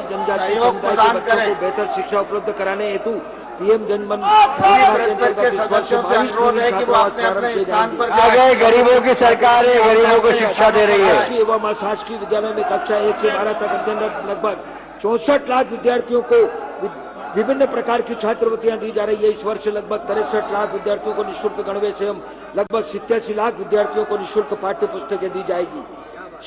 जनजातीय समुदाय के बच्चों को बेहतर शिक्षा उपलब्ध कराने हेतु PM जनमन के सदस्यों से अनुरोध है कि वो अपने स्थान पर आगे गरीबों की सरकार है, गरीबों को शिक्षा दे रही है। शासकीय एवं अशासकीय विद्यालय में कक्षा 1 से 12 तक अध्ययनरत लगभग 64 लाख विद्यार्थियों को विभिन्न प्रकार की छात्रवृत्तियां दी जा रही है। इस वर्ष लगभग 63 लाख विद्यार्थियों को निःशुल्क गणवेश एवं लगभग 87 लाख विद्यार्थियों को निःशुल्क पाठ्य पुस्तकें दी जाएगी।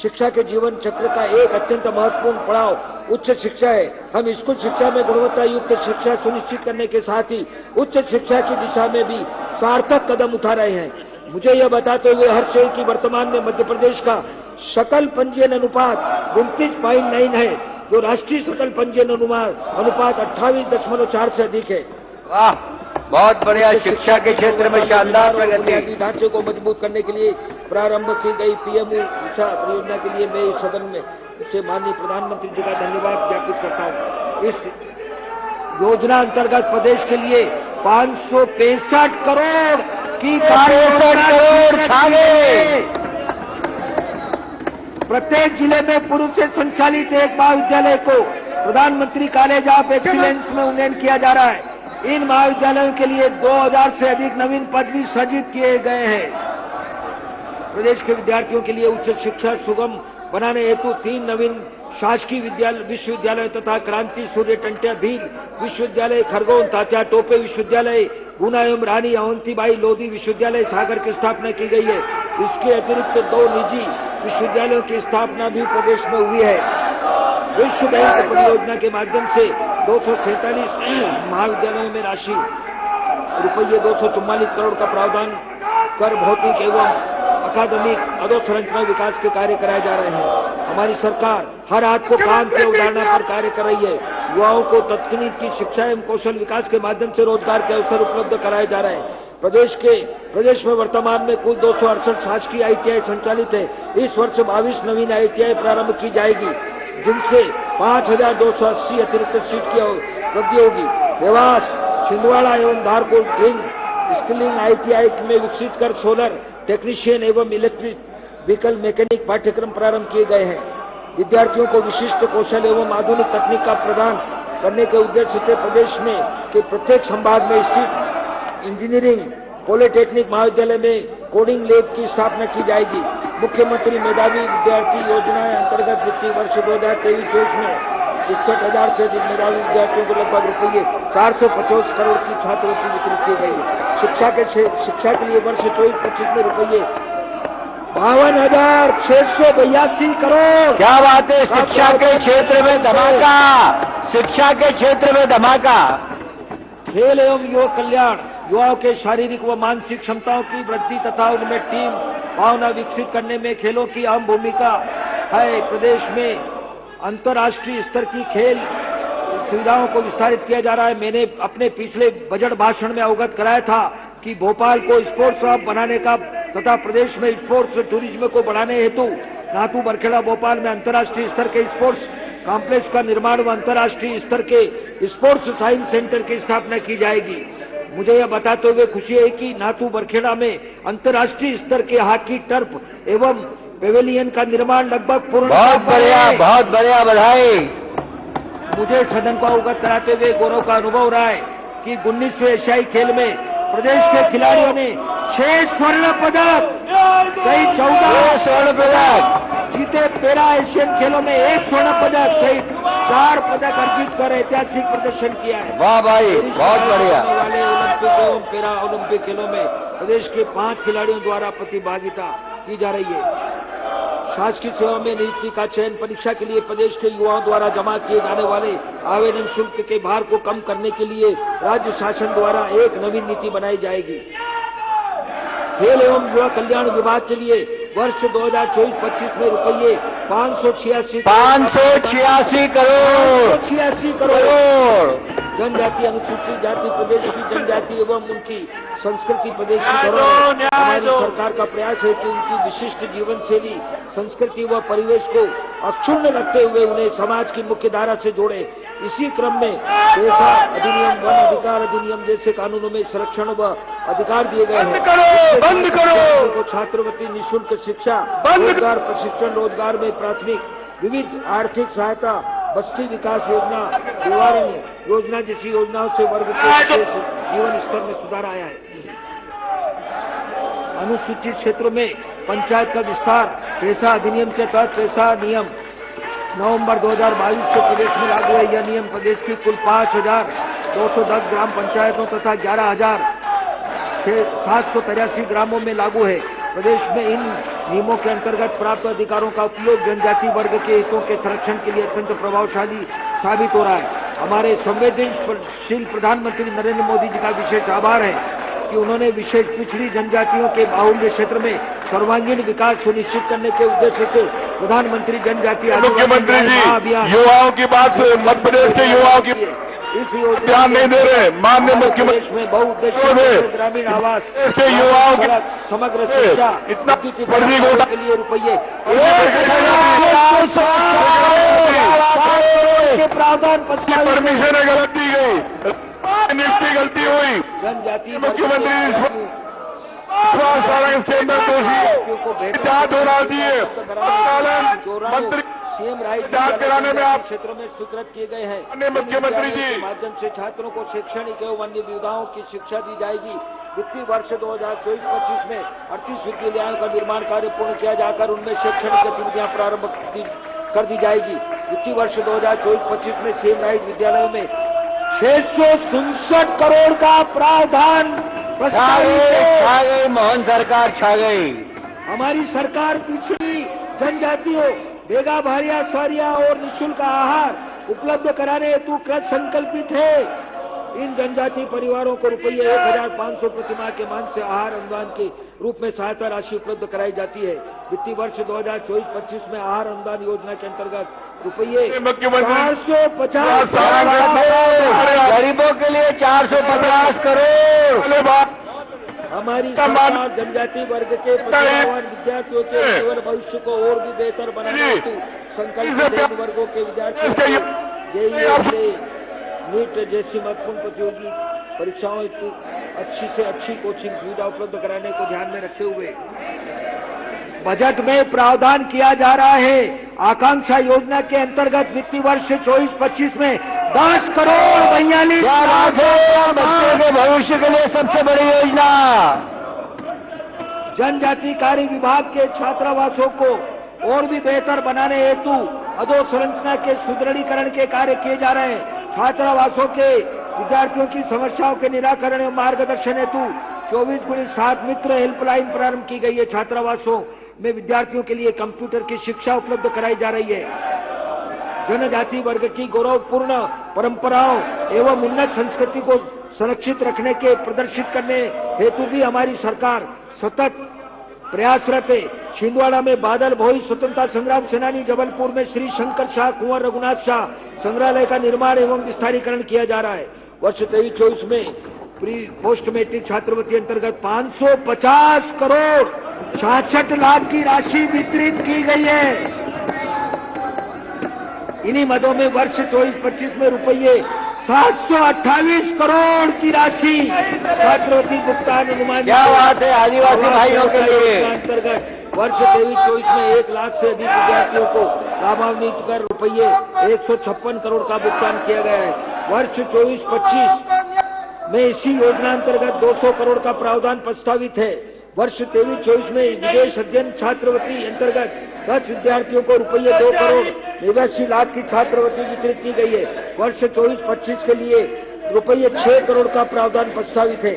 शिक्षा के जीवन चक्र का एक अत्यंत महत्वपूर्ण पड़ाव उच्च शिक्षा है। हम स्कूल शिक्षा में गुणवत्ता युक्त शिक्षा सुनिश्चित करने के साथ ही उच्च शिक्षा की दिशा में भी सार्थक कदम उठा रहे हैं। मुझे यह बताते हुए हर्ष है कि वर्तमान में मध्य प्रदेश का सकल पंजीयन अनुपात 29.9 है, जो राष्ट्रीय सकल पंजीयन अनुपात 28.4 से अधिक है। वाह, बहुत बढ़िया। शिक्षा के क्षेत्र में शानदार प्रगति। बुनियादी ढांचे को मजबूत करने के लिए प्रारंभ की गई पीएम उषा परियोजना के लिए मैं इस सदन में से माननीय प्रधानमंत्री जी का धन्यवाद ज्ञापित करता हूँ। इस योजना अंतर्गत प्रदेश के लिए 565 करोड़ की प्रत्येक जिले में पुरुष से संचालित एक महाविद्यालय को प्रधानमंत्री कॉलेज ऑफ एक्सीलेंस में उन्नयन किया जा रहा है। इन महाविद्यालयों के लिए 2000 से अधिक नवीन पद भी सृजित किए गए हैं। प्रदेश के विद्यार्थियों के लिए उच्च शिक्षा सुगम बनाने हेतु 3 नवीन शासकीय विश्वविद्यालय तथा क्रांति सूर्य टंट्या भील विश्वविद्यालय, खरगोन तात्या टोपे विश्वविद्यालय, गुना एवं रानी अवंतीबाई लोधी विश्वविद्यालय सागर की स्थापना की गई है। इसके अतिरिक्त 2 निजी विश्वविद्यालयों की स्थापना भी प्रदेश में हुई है। विश्व बैंक परियोजना के माध्यम से 247 महाविद्यालयों में राशि रुपये 244 करोड़ का प्रावधान कर भौतिक एवं अकादमिक अधोसंरचना विकास के कार्य कराए जा रहे हैं। हमारी सरकार हर हाथ को काम के अवधारणा पर कार्य कर रही है। युवाओं को तकनीकी शिक्षा एवं कौशल विकास के माध्यम से रोजगार के अवसर उपलब्ध कराए जा रहे हैं। प्रदेश में वर्तमान में कुल 268 शासकीय ITI संचालित है। इस वर्ष 22 नवीन ITI प्रारंभ की जाएगी, जिनसे 5280 अतिरिक्त सीट की वृद्धि होगी। देवास, छिंदवाड़ा एवं धारपुर ग्रीन स्किलिंग ITI में विकसित कर सोलर टेक्नीशियन एवं इलेक्ट्रिक व्हीकल मैकेनिक पाठ्यक्रम प्रारंभ किए गए हैं। विद्यार्थियों को विशिष्ट कौशल एवं आधुनिक तकनीक का प्रदान करने के उद्देश्य से प्रदेश में के प्रत्येक संभाग में स्थित इंजीनियरिंग पॉलिटेक्निक महाविद्यालय में कोडिंग लैब की स्थापना की जाएगी। मुख्यमंत्री मेधावी विद्यार्थी योजना अंतर्गत वित्तीय वर्ष 2023-24 में 61,000 से अधिक मेधावी विद्यार्थियों को लगभग रुपये 450 करोड़ की छात्रवृत्ति वितरित की गई है। शिक्षा के लिए वर्ष 24-25 में रुपये 52,682 करोड़। क्या बात है। शिक्षा के क्षेत्र में धमाका, शिक्षा के क्षेत्र में धमाका। खेल एवं युवा कल्याण, युवाओं के शारीरिक व मानसिक क्षमताओं की वृद्धि तथा उनमें टीम भावना विकसित करने में खेलों की अहम भूमिका है। प्रदेश में अंतर्राष्ट्रीय स्तर की खेल सुविधाओं को विस्तारित किया जा रहा है। मैंने अपने पिछले बजट भाषण में अवगत कराया था कि भोपाल को स्पोर्ट्स हब बनाने का तथा प्रदेश में स्पोर्ट्स टूरिज्म को बढ़ाने हेतु नाथू बरखेड़ा भोपाल में अंतर्राष्ट्रीय स्तर के स्पोर्ट्स कॉम्प्लेक्स का निर्माण व अंतर्राष्ट्रीय स्तर के स्पोर्ट्स साइंस सेंटर की स्थापना की जाएगी। मुझे यह बताते हुए खुशी है कि नाथू बरखेड़ा में अंतर्राष्ट्रीय स्तर के हॉकी टर्फ एवं पेवेलियन का निर्माण लगभग पूर्ण। बहुत बढ़िया, बधाई। मुझे सदन को अवगत कराते हुए गौरव का अनुभव हो रहा है कि 19वें एशियाई खेल में प्रदेश के खिलाड़ियों ने 6 स्वर्ण पदक सहित 14 स्वर्ण पदक जीते। पैरा एशियन खेलों में 1 स्वर्ण पदक सहित 4 पदक अर्जित कर ऐतिहासिक प्रदर्शन किया है। वाह भाई, बहुत बढ़िया। वाले ओलंपिक एवं पैरा ओलंपिक खेलों में प्रदेश के 5 खिलाड़ियों द्वारा प्रतिभागिता की जा रही है। शासकीय सेवा में नियुक्ति का चयन परीक्षा के लिए प्रदेश के युवाओं द्वारा जमा किए जाने वाले आवेदन शुल्क के भार को कम करने के लिए राज्य शासन द्वारा एक नवीन नीति बनाई जाएगी। खेल एवं युवा कल्याण विभाग के लिए वर्ष 2024-25 में रुपये 586 करोड़। जनजाति अनुसूचित जाति प्रदेश की जनजाति एवं उनकी संस्कृति प्रदेश की धरोहर। हमारी सरकार का प्रयास है कि उनकी विशिष्ट जीवन शैली, संस्कृति व परिवेश को अक्षुण्ण रखते हुए उन्हें समाज की मुख्य धारा से जोड़े। इसी क्रम में पेशा अधिनियम, वन अधिकार अधिनियम जैसे कानूनों में संरक्षण व अधिकार दिए गए हैं। बंद करो को छात्रवृत्ति, निःशुल्क शिक्षा, रोजगार प्रशिक्षण, रोजगार में प्राथमिक विविध आर्थिक सहायता, बस्ती विकास योजना, निवारण योजना जैसी योजनाओं से वर्ग के जीवन स्तर में सुधार आया है। अनुसूचित क्षेत्रों में पंचायत का विस्तार, पेशा अधिनियम के तहत पेशा नियम नवंबर 2022 से प्रदेश में लागू है। यह नियम प्रदेश की कुल 5,210 ग्राम पंचायतों तथा 11,783 ग्रामों में लागू है। प्रदेश में इन नियमों के अंतर्गत प्राप्त अधिकारों का उपयोग जनजाति वर्ग के हितों के संरक्षण के लिए अत्यंत प्रभावशाली साबित हो रहा है। हमारे संवेदनशील प्रधानमंत्री नरेंद्र मोदी जी का विशेष आभार है कि उन्होंने विशेष पिछड़ी जनजातियों के बाहुल्य क्षेत्र में सर्वांगीण विकास सुनिश्चित करने के उद्देश्य से प्रधानमंत्री जनजाति मुख्यमंत्री जी युवाओं की बात, मध्य प्रदेश के युवाओं की इस योजना ध्यान नहीं दे रहे। माननीय मुख्यमंत्री में बहुउद्देशीय ग्रामीण आवास, इसके युवाओं की समग्र शिक्षा, इतना विद्युत फर्जी घोटाला के लिए रुपये के प्रावधान परमिशन गलत दी गई, नियुक्ति गलती हुई। जनजाति मुख्यमंत्री इसके अंदर दोषी जांच होना चाहिए। मंत्री सीएम राइट जांच कराने में आप क्षेत्रों में स्वीकृत किए गए हैं। माननीय मुख्यमंत्री जी के माध्यम से छात्रों को शैक्षणिक एवं अन्य विधाओं की शिक्षा दी जाएगी। वित्तीय वर्ष 2024-25 में 38 विद्यालयों का निर्माण कार्य पूर्ण किया जाकर उनमें शैक्षणिक गतिविधियां प्रारंभ कर दी जाएगी। वित्तीय वर्ष 2024-25 में सीएम राइट विद्यालयों में 667 करोड़ का प्रावधान छा गई मोहन सरकार, छा गई। हमारी सरकार पिछड़ी जनजातियों बेगा भारिया सौरिया और निःशुल्क आहार उपलब्ध कराने हेतु कृत संकल्पित है। इन जनजाति परिवारों को रुपये 1500 प्रतिमाह के मान से आहार अनुदान के रूप में सहायता राशि उपलब्ध कराई जाती है। वित्तीय वर्ष 2024-25 में आहार अनुदान योजना के अंतर्गत रुपये 450 गरीबों के लिए 450 करोड़। हमारी सरकार जनजाति वर्ग के प्रतिभावान विद्यार्थियों के केवल भविष्य को और भी बेहतर बनाने हेतु संकल्पित वर्गों के विद्यार्थियों को नीट जैसी महत्वपूर्ण प्रतियोगी परीक्षाओं हेतु अच्छी से अच्छी कोचिंग सुविधा उपलब्ध कराने को ध्यान में रखते हुए बजट में प्रावधान किया जा रहा है। आकांक्षा योजना के अंतर्गत वित्तीय वर्ष 24-25 में 10 करोड़ 42 बच्चों के भविष्य के लिए सबसे बड़ी योजना। जनजाति कार्य विभाग के छात्रावासों को और भी बेहतर बनाने हेतु अधोसंरचना के सुदृढ़ीकरण के कार्य किए जा रहे हैं। छात्रावासों के विद्यार्थियों की समस्याओं के निराकरण एवं मार्गदर्शन हेतु 24x7 मित्र हेल्पलाइन प्रारंभ की गई है। छात्रावासों में विद्यार्थियों के लिए कंप्यूटर की शिक्षा उपलब्ध कराई जा रही है। जनजाति वर्ग की गौरवपूर्ण परंपराओं एवं उन्नत संस्कृति को संरक्षित रखने के प्रदर्शित करने हेतु भी हमारी सरकार सतत प्रयासरत है। छिंदवाड़ा में बादल भोई स्वतंत्रता संग्राम सेनानी, जबलपुर में श्री शंकर शाह कुंवर रघुनाथ शाह संग्रहालय का निर्माण एवं विस्तारीकरण किया जा रहा है। वर्ष 23-24 में प्री पोस्ट मैट्रिक छात्रवृत्ति अंतर्गत 550 करोड़ 66 लाख की राशि वितरित की गई है। इन्हीं मदों में वर्ष 24-25 में रुपये 728 करोड़ की राशि छात्रवृत्ति भुगतान अनुमान। क्या बात है, आदिवासी भाइयों के लिए अंतर्गत वर्ष 23-24 में 1 लाख से अधिक विद्यार्थियों को लाभान्वित कर रुपये 156 करोड़ का भुगतान किया गया है। वर्ष 24-25 में इसी योजना अंतर्गत 200 करोड़ का प्रावधान प्रस्तावित है। वर्ष 23-24 में विदेश अध्ययन छात्रवृत्ति अंतर्गत 10 विद्यार्थियों को रुपये 2 करोड़ 89 लाख की छात्रवृत्ति वितरित की गई है। वर्ष 24-25 के लिए रुपये 6 करोड़ का प्रावधान प्रस्तावित है।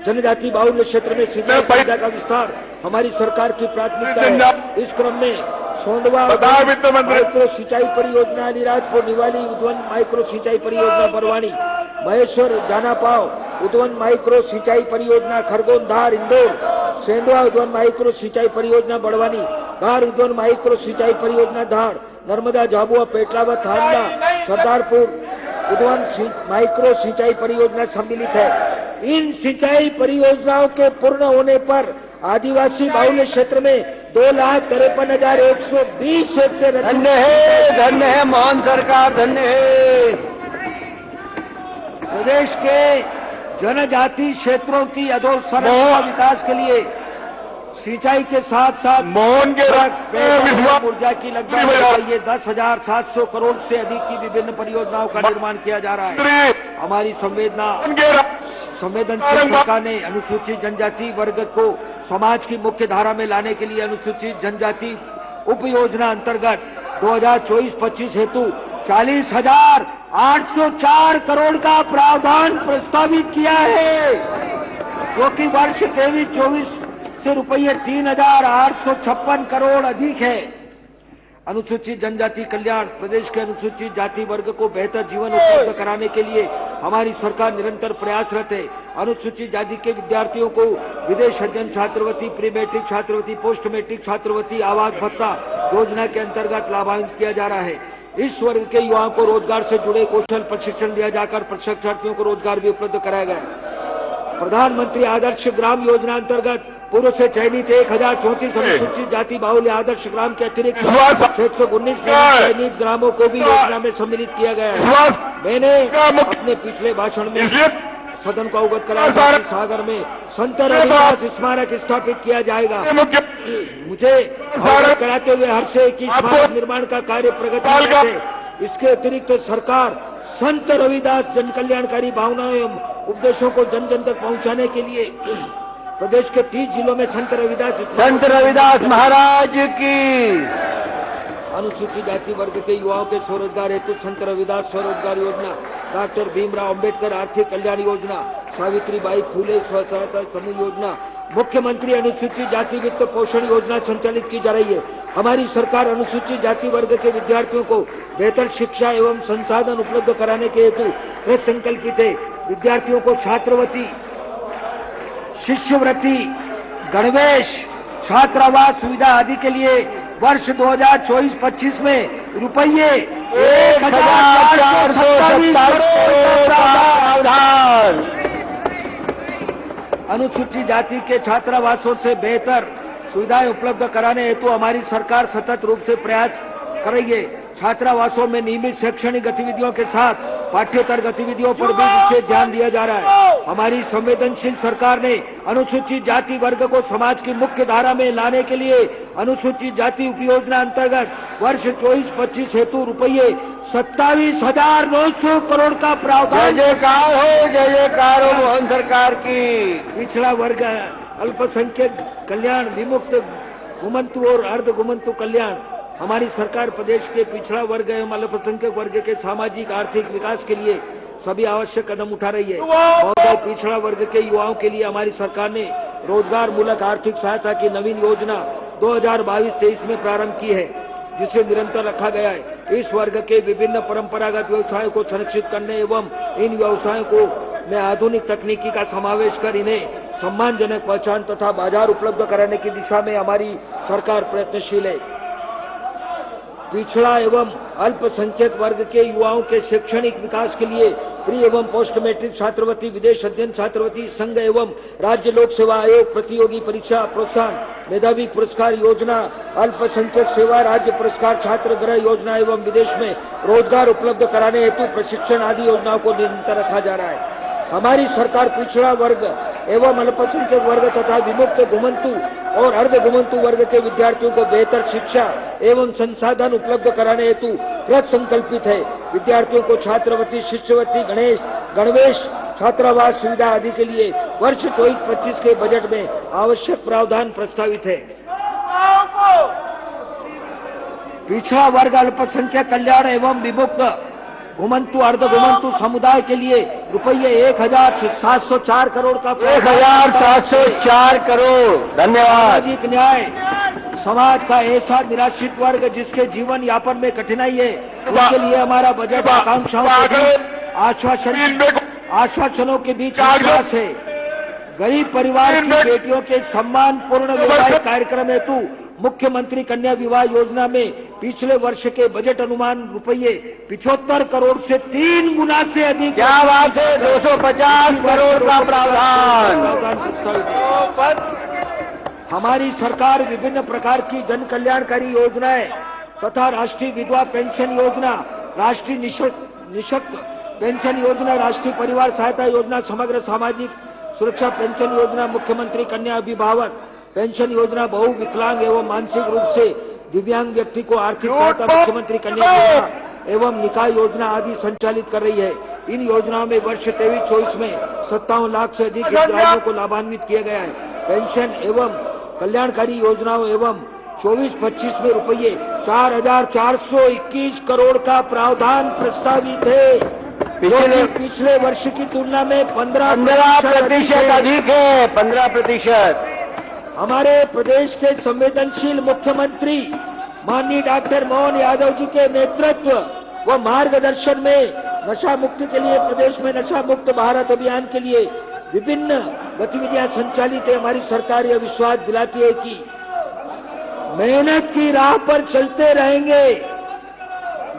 जनजाति बाहुल्य क्षेत्र में सिंचाई सुविधा का विस्तार हमारी सरकार की प्राथमिकता है। इस क्रम में सोंडवा माइक्रो सिंचाई परियोजना, अलीराजपुर निवाली उद्वन माइक्रो सिंचाई परियोजना बरवानी, महेश्वर जानापाव उद्वन माइक्रो सिंचाई परियोजना खरगोन धार इंदौर, सेंधवा उद्वन माइक्रो सिंचाई परियोजना बड़वानी, धार उद्वन माइक्रो सिंचाई परियोजना धार, नर्मदा झाबुआ पेटलावत हांडा सरदारपुर उद्वन माइक्रो सिंचाई परियोजना सम्मिलित है। इन सिंचाई परियोजनाओं के पूर्ण होने पर आदिवासी बाहुल्य क्षेत्र में 2,53,120 हेक्टेयर। धन्य है मोहन सरकार, धन्य है। प्रदेश के जनजाति क्षेत्रों की अधोसंरचना विकास के लिए सिंचाई के साथ साथ मोहन के ऊर्जा की लगभग 10,700 करोड़ से अधिक की विभिन्न परियोजनाओं का निर्माण किया जा रहा है। हमारी संवेदनशील सरकार ने अनुसूचित जनजाति वर्ग को समाज की मुख्य धारा में लाने के लिए अनुसूचित जनजाति उप योजना अंतर्गत 2024-25 हेतु 40,804 करोड़ का प्रावधान प्रस्तावित किया है, जो कि वर्ष 23-24 से रुपये 3,856 करोड़ अधिक है। अनुसूचित जनजाति कल्याण, प्रदेश के अनुसूचित जाति वर्ग को बेहतर जीवन उपलब्ध कराने के लिए हमारी सरकार निरंतर प्रयासरत है। अनुसूचित जाति के विद्यार्थियों को विदेश अध्ययन छात्रवृत्ति, प्री मैट्रिक छात्रवृत्ति, पोस्ट मैट्रिक छात्रवृत्ति, आवास भत्ता योजना के अंतर्गत लाभान्वित किया जा रहा है। इस वर्ग के युवाओं को रोजगार से जुड़े कौशल प्रशिक्षण दिया जाकर प्रशिक्षार्थियों को रोजगार भी उपलब्ध कराया गया है। प्रधानमंत्री आदर्श ग्राम योजना अंतर्गत पूर्व से चयनित 1034 अनुसूचित जाति बाहुल्य आदर्श ग्राम के अतिरिक्त 619 चयनित ग्रामों को भी योजना में सम्मिलित किया गया है। मैंने अपने पिछले भाषण में सदन को अवगत कराया कि सागर में संत रविदास स्मारक स्थापित किया जाएगा। मुझे अवगत कराते हुए हर्ष है कि स्मारक निर्माण का कार्य प्रगति में है। इसके अतिरिक्त सरकार संत रविदास जन कल्याणकारी भावनाओं एवं उपदेशों को जन जन तक पहुंचाने के लिए प्रदेश के 30 जिलों में संत रविदास महाराज की अनुसूचित जाति वर्ग के युवाओं के स्वरोजगार हेतु संत रविदास स्वरोजगार योजना, डॉक्टर भीमराव अंबेडकर आर्थिक कल्याण योजना, सावित्रीबाई फुले स्व सहायता समूह योजना, मुख्यमंत्री अनुसूचित जाति वित्त पोषण योजना संचालित की जा रही है। हमारी सरकार अनुसूचित जाति वर्ग के विद्यार्थियों को बेहतर शिक्षा एवं संसाधन उपलब्ध कराने के हेतु कृत संकल्पित है। विद्यार्थियों को छात्रवृत्ति, शिष्यवृत्ति, गणवेश, छात्रावास सुविधा आदि के लिए वर्ष 2024-25 में रुपये 1,427 करोड़ प्रावधान। अनुसूचित जाति के छात्रावासों से बेहतर सुविधाएं उपलब्ध कराने हेतु हमारी सरकार सतत रूप से प्रयास कर रही है। छात्रावासों में नियमित शैक्षणिक गतिविधियों के साथ पाठ्येतर गतिविधियों पर भी विशेष ध्यान दिया जा रहा है। हमारी संवेदनशील सरकार ने अनुसूचित जाति वर्ग को समाज की मुख्य धारा में लाने के लिए अनुसूचित जाति उपयोजना अंतर्गत वर्ष 24-25 हेतु रुपये 27,900 करोड़ का प्रावधान। जय जयकार हो मोहन सरकार की। पिछड़ा वर्ग, अल्पसंख्यक कल्याण, विमुक्त घुमंतु और अर्ध घुमंतु कल्याण, हमारी सरकार प्रदेश के पिछड़ा वर्ग एवं अल्पसंख्यक वर्ग के सामाजिक आर्थिक विकास के लिए सभी आवश्यक कदम उठा रही है। महोदय, पिछड़ा वर्ग के युवाओं के लिए हमारी सरकार ने रोजगार मूलक आर्थिक सहायता की नवीन योजना 2022-23 में प्रारंभ की है, जिसे निरंतर रखा गया है। इस वर्ग के विभिन्न परंपरागत व्यवसायों को संरक्षित करने एवं इन व्यवसायों को में आधुनिक तकनीकी का समावेश कर इन्हें सम्मानजनक पहचान तथा बाजार उपलब्ध कराने की दिशा में हमारी सरकार प्रयत्नशील है। पिछड़ा एवं अल्पसंख्यक वर्ग के युवाओं के शैक्षणिक विकास के लिए प्री एवं पोस्ट मैट्रिक छात्रवृत्ति, विदेश अध्ययन छात्रवृत्ति, संघ एवं राज्य लोक सेवा आयोग प्रतियोगी परीक्षा प्रोत्साहन, मेधावी पुरस्कार योजना, अल्पसंख्यक सेवा राज्य पुरस्कार, छात्र गृह योजना एवं विदेश में रोजगार उपलब्ध कराने हेतु प्रशिक्षण आदि योजनाओं को निरंतर रखा जा रहा है। हमारी सरकार पिछड़ा वर्ग एवं अल्पसंख्यक वर्ग तथा विमुक्त घुमंतु और अर्ध घुमंतु वर्ग के विद्यार्थियों को बेहतर शिक्षा एवं संसाधन उपलब्ध कराने हेतु कृत संकल्पित है। विद्यार्थियों को छात्रवृत्ति, शिष्यवृत्ति, गणवेश, छात्रावास सुविधा आदि के लिए वर्ष 24-25 के बजट में आवश्यक प्रावधान प्रस्तावित है। पिछड़ा वर्ग, अल्पसंख्यक कल्याण एवं विमुक्त घुमंतु अर्ध घुमंतु समुदाय के लिए रुपये 1,704 करोड़ का 1,704 करोड़। धन्यवाद। सामाजिक न्याय, समाज का ऐसा निराश्रित वर्ग जिसके जीवन यापन में कठिनाई है, उसके लिए हमारा बजट आकांक्षाओं के बीच आश्वासनों के बीच विश्वास है। गरीब परिवार की बेटियों के सम्मानपूर्ण वैवाहिक कार्यक्रम हेतु मुख्यमंत्री कन्या विवाह योजना में पिछले वर्ष के बजट अनुमान रुपये 75 करोड़ से 3 गुना से अधिक। क्या बात है, 250 करोड़ का प्रावधान। हमारी सरकार विभिन्न प्रकार की जन कल्याणकारी योजनाएं तथा राष्ट्रीय विधवा पेंशन योजना, राष्ट्रीय निःशक्त पेंशन योजना, राष्ट्रीय परिवार सहायता योजना, समग्र सामाजिक सुरक्षा पेंशन योजना, मुख्यमंत्री कन्या अभिभावक पेंशन योजना, बहु विकलांग एवं मानसिक रूप से दिव्यांग व्यक्ति को आर्थिक सहायता, मुख्यमंत्री कन्या योजना एवं निकाय योजना आदि संचालित कर रही है। इन योजनाओं में वर्ष 23-24 में 57 लाख से अधिक हितग्राहियों को लाभान्वित किया गया है। पेंशन एवं कल्याणकारी योजनाओं एवं 24-25 में रुपये 4,421 करोड़ का प्रावधान प्रस्तावित है। पिछले वर्ष की तुलना में 15% अधिक है। 15%। हमारे प्रदेश के संवेदनशील मुख्यमंत्री माननीय डॉक्टर मोहन यादव जी के नेतृत्व व मार्गदर्शन में नशा मुक्ति के लिए, प्रदेश में नशा मुक्त भारत अभियान के लिए विभिन्न गतिविधियां संचालित है। हमारी सरकार यह विश्वास दिलाती है कि मेहनत की राह पर चलते रहेंगे,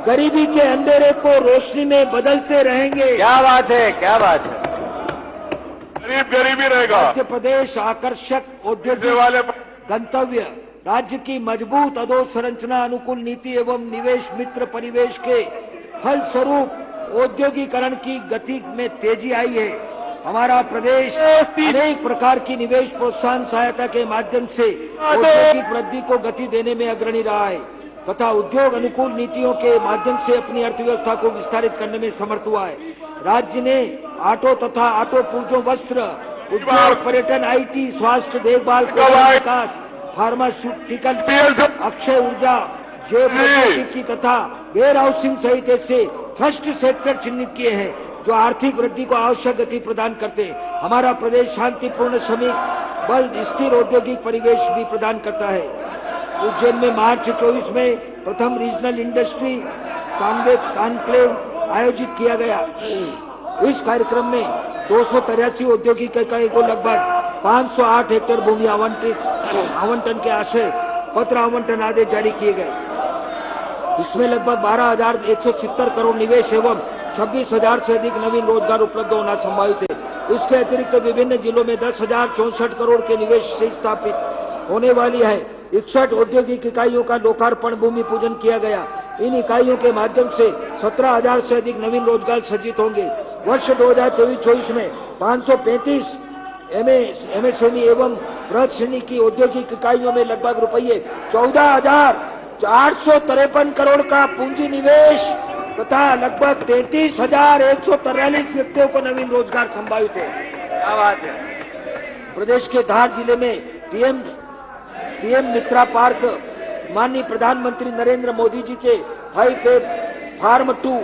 गरीबी के अंधेरे को रोशनी में बदलते रहेंगे। क्या बात है, क्या बात है। गरीब गरीबी रहेगा। मध्य प्रदेश आकर्षक औद्योगिक वाले गंतव्य, राज्य की मजबूत अधोसंरचना, अनुकूल नीति एवं निवेश मित्र परिवेश के फल स्वरूप औद्योगिकरण की गति में तेजी आई है। हमारा प्रदेश अनेक प्रकार की निवेश प्रोत्साहन सहायता के माध्यम से औद्योगिक वृद्धि को गति देने में अग्रणी रहा है तथा उद्योग अनुकूल नीतियों के माध्यम से अपनी अर्थव्यवस्था को विस्तारित करने में समर्थ हुआ है। राज्य ने ऑटो तथा ऑटो पूर्जों, वस्त्र उद्योग, पर्यटन, IT, स्वास्थ्य देखभाल, कौशल विकास, फार्मास्यूटिकल, अक्षय ऊर्जा, जैव प्रौद्योगिकी तथा वेयर हाउसिंग सहित ऐसे फर्स्ट सेक्टर चिन्हित किए हैं जो आर्थिक वृद्धि को आवश्यक गति प्रदान करते हैं। हमारा प्रदेश शांतिपूर्ण, श्रमिक बल, स्थिर औद्योगिक परिवेश भी प्रदान करता है। उज्जैन में मार्च 24 में प्रथम रीजनल इंडस्ट्री कॉन्क्लेव आयोजित किया गया। इस कार्यक्रम में 283 औद्योगिक इकाई को लगभग 508 हेक्टेयर भूमि आवंटन के आशय पत्र आवंटन आदेश जारी किए गए। इसमें लगभग 12,176 करोड़ निवेश एवं 26,000 से अधिक नवीन रोजगार उपलब्ध होना संभावित है। इसके अतिरिक्त विभिन्न जिलों में 10,064 करोड़ के निवेश से स्थापित होने वाली है। 61 औद्योगिक इकाइयों का लोकार्पण भूमि पूजन किया गया। इन इकाइयों के माध्यम से 17,000 से अधिक नवीन रोजगार सृजित होंगे। वर्ष 2023-24 में 535 MSME एवं बृहद श्रेणी की औद्योगिक इकाइयों में लगभग रुपये 14,853 करोड़ का पूंजी निवेश तथा लगभग 33,143 व्यक्तियों को नवीन रोजगार संभावित है। क्या बात है। प्रदेश के धार जिले में पीएम मित्रा पार्क माननीय प्रधानमंत्री नरेंद्र मोदी जी के farm to,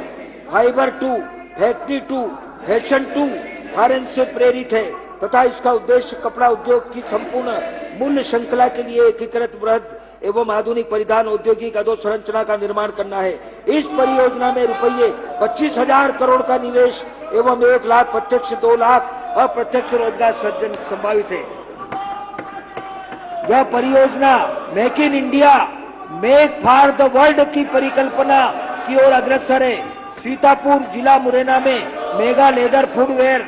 fibre to, factory to, fashion to foreign से प्रेरित है तथा इसका उद्देश्य कपड़ा उद्योग की संपूर्ण मूल्य श्रृंखला के लिए एकीकृत बृहद एवं आधुनिक परिधान औद्योगिक अधोसंरचना का निर्माण करना है। इस परियोजना में रुपये 25,000 करोड़ का निवेश एवं 1 लाख प्रत्यक्ष, 2 लाख अप्रत्यक्ष रोजगार सृजन संभावित है। यह परियोजना make in India, make for the world की परिकल्पना की ओर अग्रसर है। सीतापुर जिला मुरैना में mega leather footwear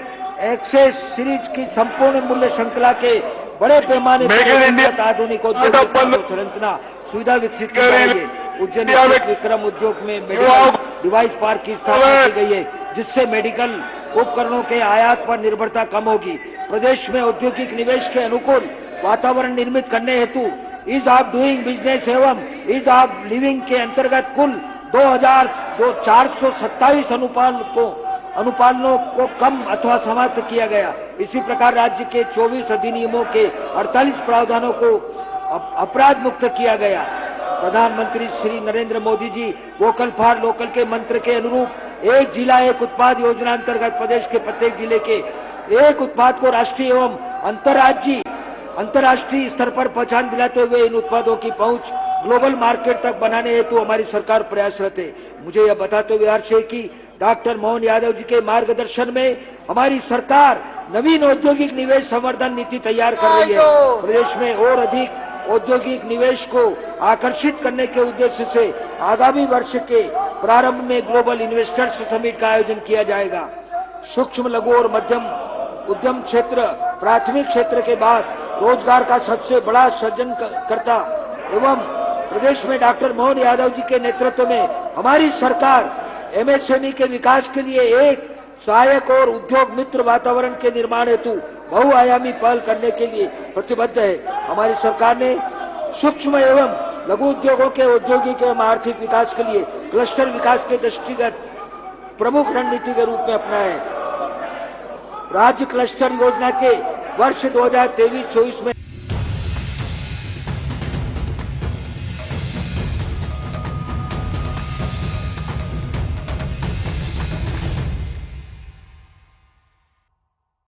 access series की संपूर्ण मूल्य श्रृंखला के बड़े पैमाने पर आधुनिक औद्योगिक संरचना सुविधा विकसित की जाएगी। उज्जैन विक्रम उद्योग में मेडिकल डिवाइस पार्क की स्थापना की गई है जिससे मेडिकल उपकरणों के आयात पर निर्भरता कम होगी। प्रदेश में औद्योगिक निवेश के अनुकूल वातावरण निर्मित करने हेतु ईज ऑफ डूइंग बिजनेस एवं ईज ऑफ लिविंग के अंतर्गत कुल 2,427 अनुपालनों को कम अथवा समाप्त किया गया। इसी प्रकार राज्य के 24 अधिनियमों के 48 प्रावधानों को अपराध मुक्त किया गया। प्रधानमंत्री श्री नरेंद्र मोदी जी वोकल फॉर लोकल के मंत्र के अनुरूप एक जिला एक उत्पाद योजना अंतर्गत प्रदेश के प्रत्येक जिले के एक उत्पाद को राष्ट्रीय एवं अंतर्राष्ट्रीय स्तर पर पहचान दिलाते हुए इन उत्पादों की पहुंच ग्लोबल मार्केट तक बनाने हेतु हमारी सरकार प्रयासरत है। मुझे यह बताते हुए हर्ष है कि डॉक्टर मोहन यादव जी के मार्गदर्शन में हमारी सरकार नवीन औद्योगिक निवेश संवर्धन नीति तैयार कर रही है। प्रदेश में और अधिक औद्योगिक निवेश को आकर्षित करने के उद्देश्य से आगामी वर्ष के प्रारंभ में ग्लोबल इन्वेस्टर्स समिट का आयोजन किया जाएगा। सूक्ष्म, लघु और मध्यम उद्यम क्षेत्र प्राथमिक क्षेत्र के बाद रोजगार का सबसे बड़ा सृजन करता एवं प्रदेश में डॉक्टर मोहन यादव जी के नेतृत्व में हमारी सरकार MSME के विकास के लिए एक सहायक और उद्योग मित्र वातावरण के निर्माण हेतु बहुआयामी पहल करने के लिए प्रतिबद्ध है। हमारी सरकार ने सूक्ष्म एवं लघु उद्योगों के औद्योगिक एवं आर्थिक विकास के लिए क्लस्टर विकास के दृष्टिगत प्रमुख रणनीति के रूप में अपनाया है। राज्य क्लस्टर योजना के वर्ष 2023-24 में